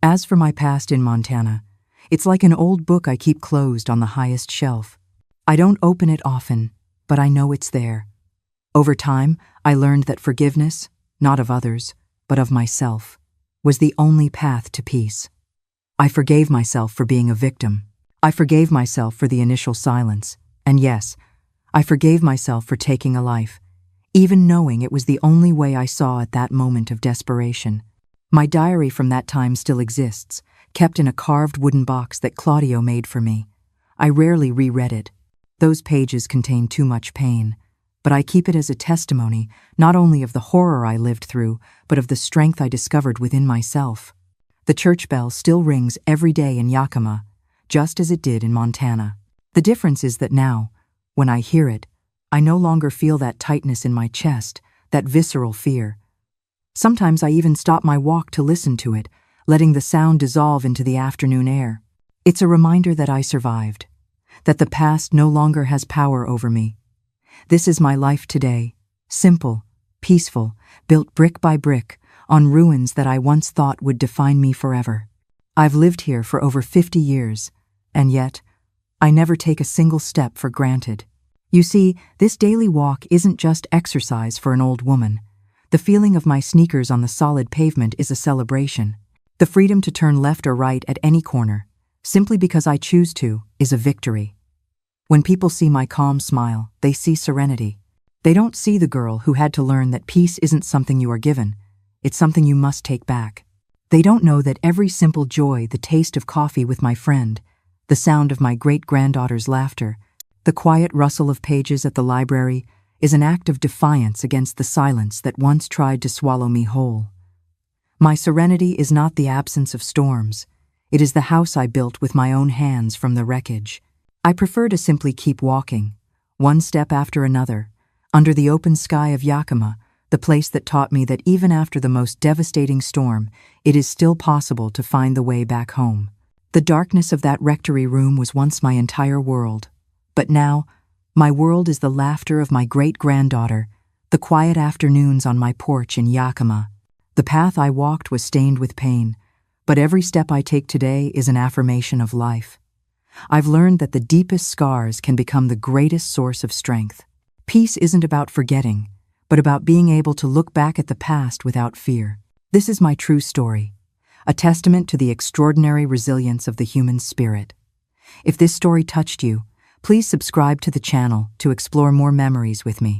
As for my past in Montana, it's like an old book I keep closed on the highest shelf. I don't open it often, but I know it's there. Over time, I learned that forgiveness, not of others, but of myself, was the only path to peace. I forgave myself for being a victim. I forgave myself for the initial silence. And yes, I forgave myself for taking a life, even knowing it was the only way I saw at that moment of desperation. My diary from that time still exists, kept in a carved wooden box that Claudio made for me. I rarely reread it. Those pages contain too much pain, but I keep it as a testimony not only of the horror I lived through, but of the strength I discovered within myself. The church bell still rings every day in Yakima, just as it did in Montana. The difference is that now, when I hear it, I no longer feel that tightness in my chest, that visceral fear. Sometimes I even stop my walk to listen to it, letting the sound dissolve into the afternoon air. It's a reminder that I survived, that the past no longer has power over me. This is my life today, simple, peaceful, built brick by brick, on ruins that I once thought would define me forever. I've lived here for over 50 years, and yet, I never take a single step for granted. You see, this daily walk isn't just exercise for an old woman. The feeling of my sneakers on the solid pavement is a celebration. The freedom to turn left or right at any corner, simply because I choose to, is a victory. When people see my calm smile, they see serenity. They don't see the girl who had to learn that peace isn't something you are given, it's something you must take back. They don't know that every simple joy, the taste of coffee with my friend, the sound of my great-granddaughter's laughter, the quiet rustle of pages at the library, is an act of defiance against the silence that once tried to swallow me whole. My serenity is not the absence of storms. It is the house I built with my own hands from the wreckage. I prefer to simply keep walking, one step after another, under the open sky of Yakima, the place that taught me that even after the most devastating storm, it is still possible to find the way back home. The darkness of that rectory room was once my entire world. But now, my world is the laughter of my great-granddaughter, the quiet afternoons on my porch in Yakima. The path I walked was stained with pain, but every step I take today is an affirmation of life. I've learned that the deepest scars can become the greatest source of strength. Peace isn't about forgetting, but about being able to look back at the past without fear. This is my true story, a testament to the extraordinary resilience of the human spirit. If this story touched you, please subscribe to the channel to explore more memories with me.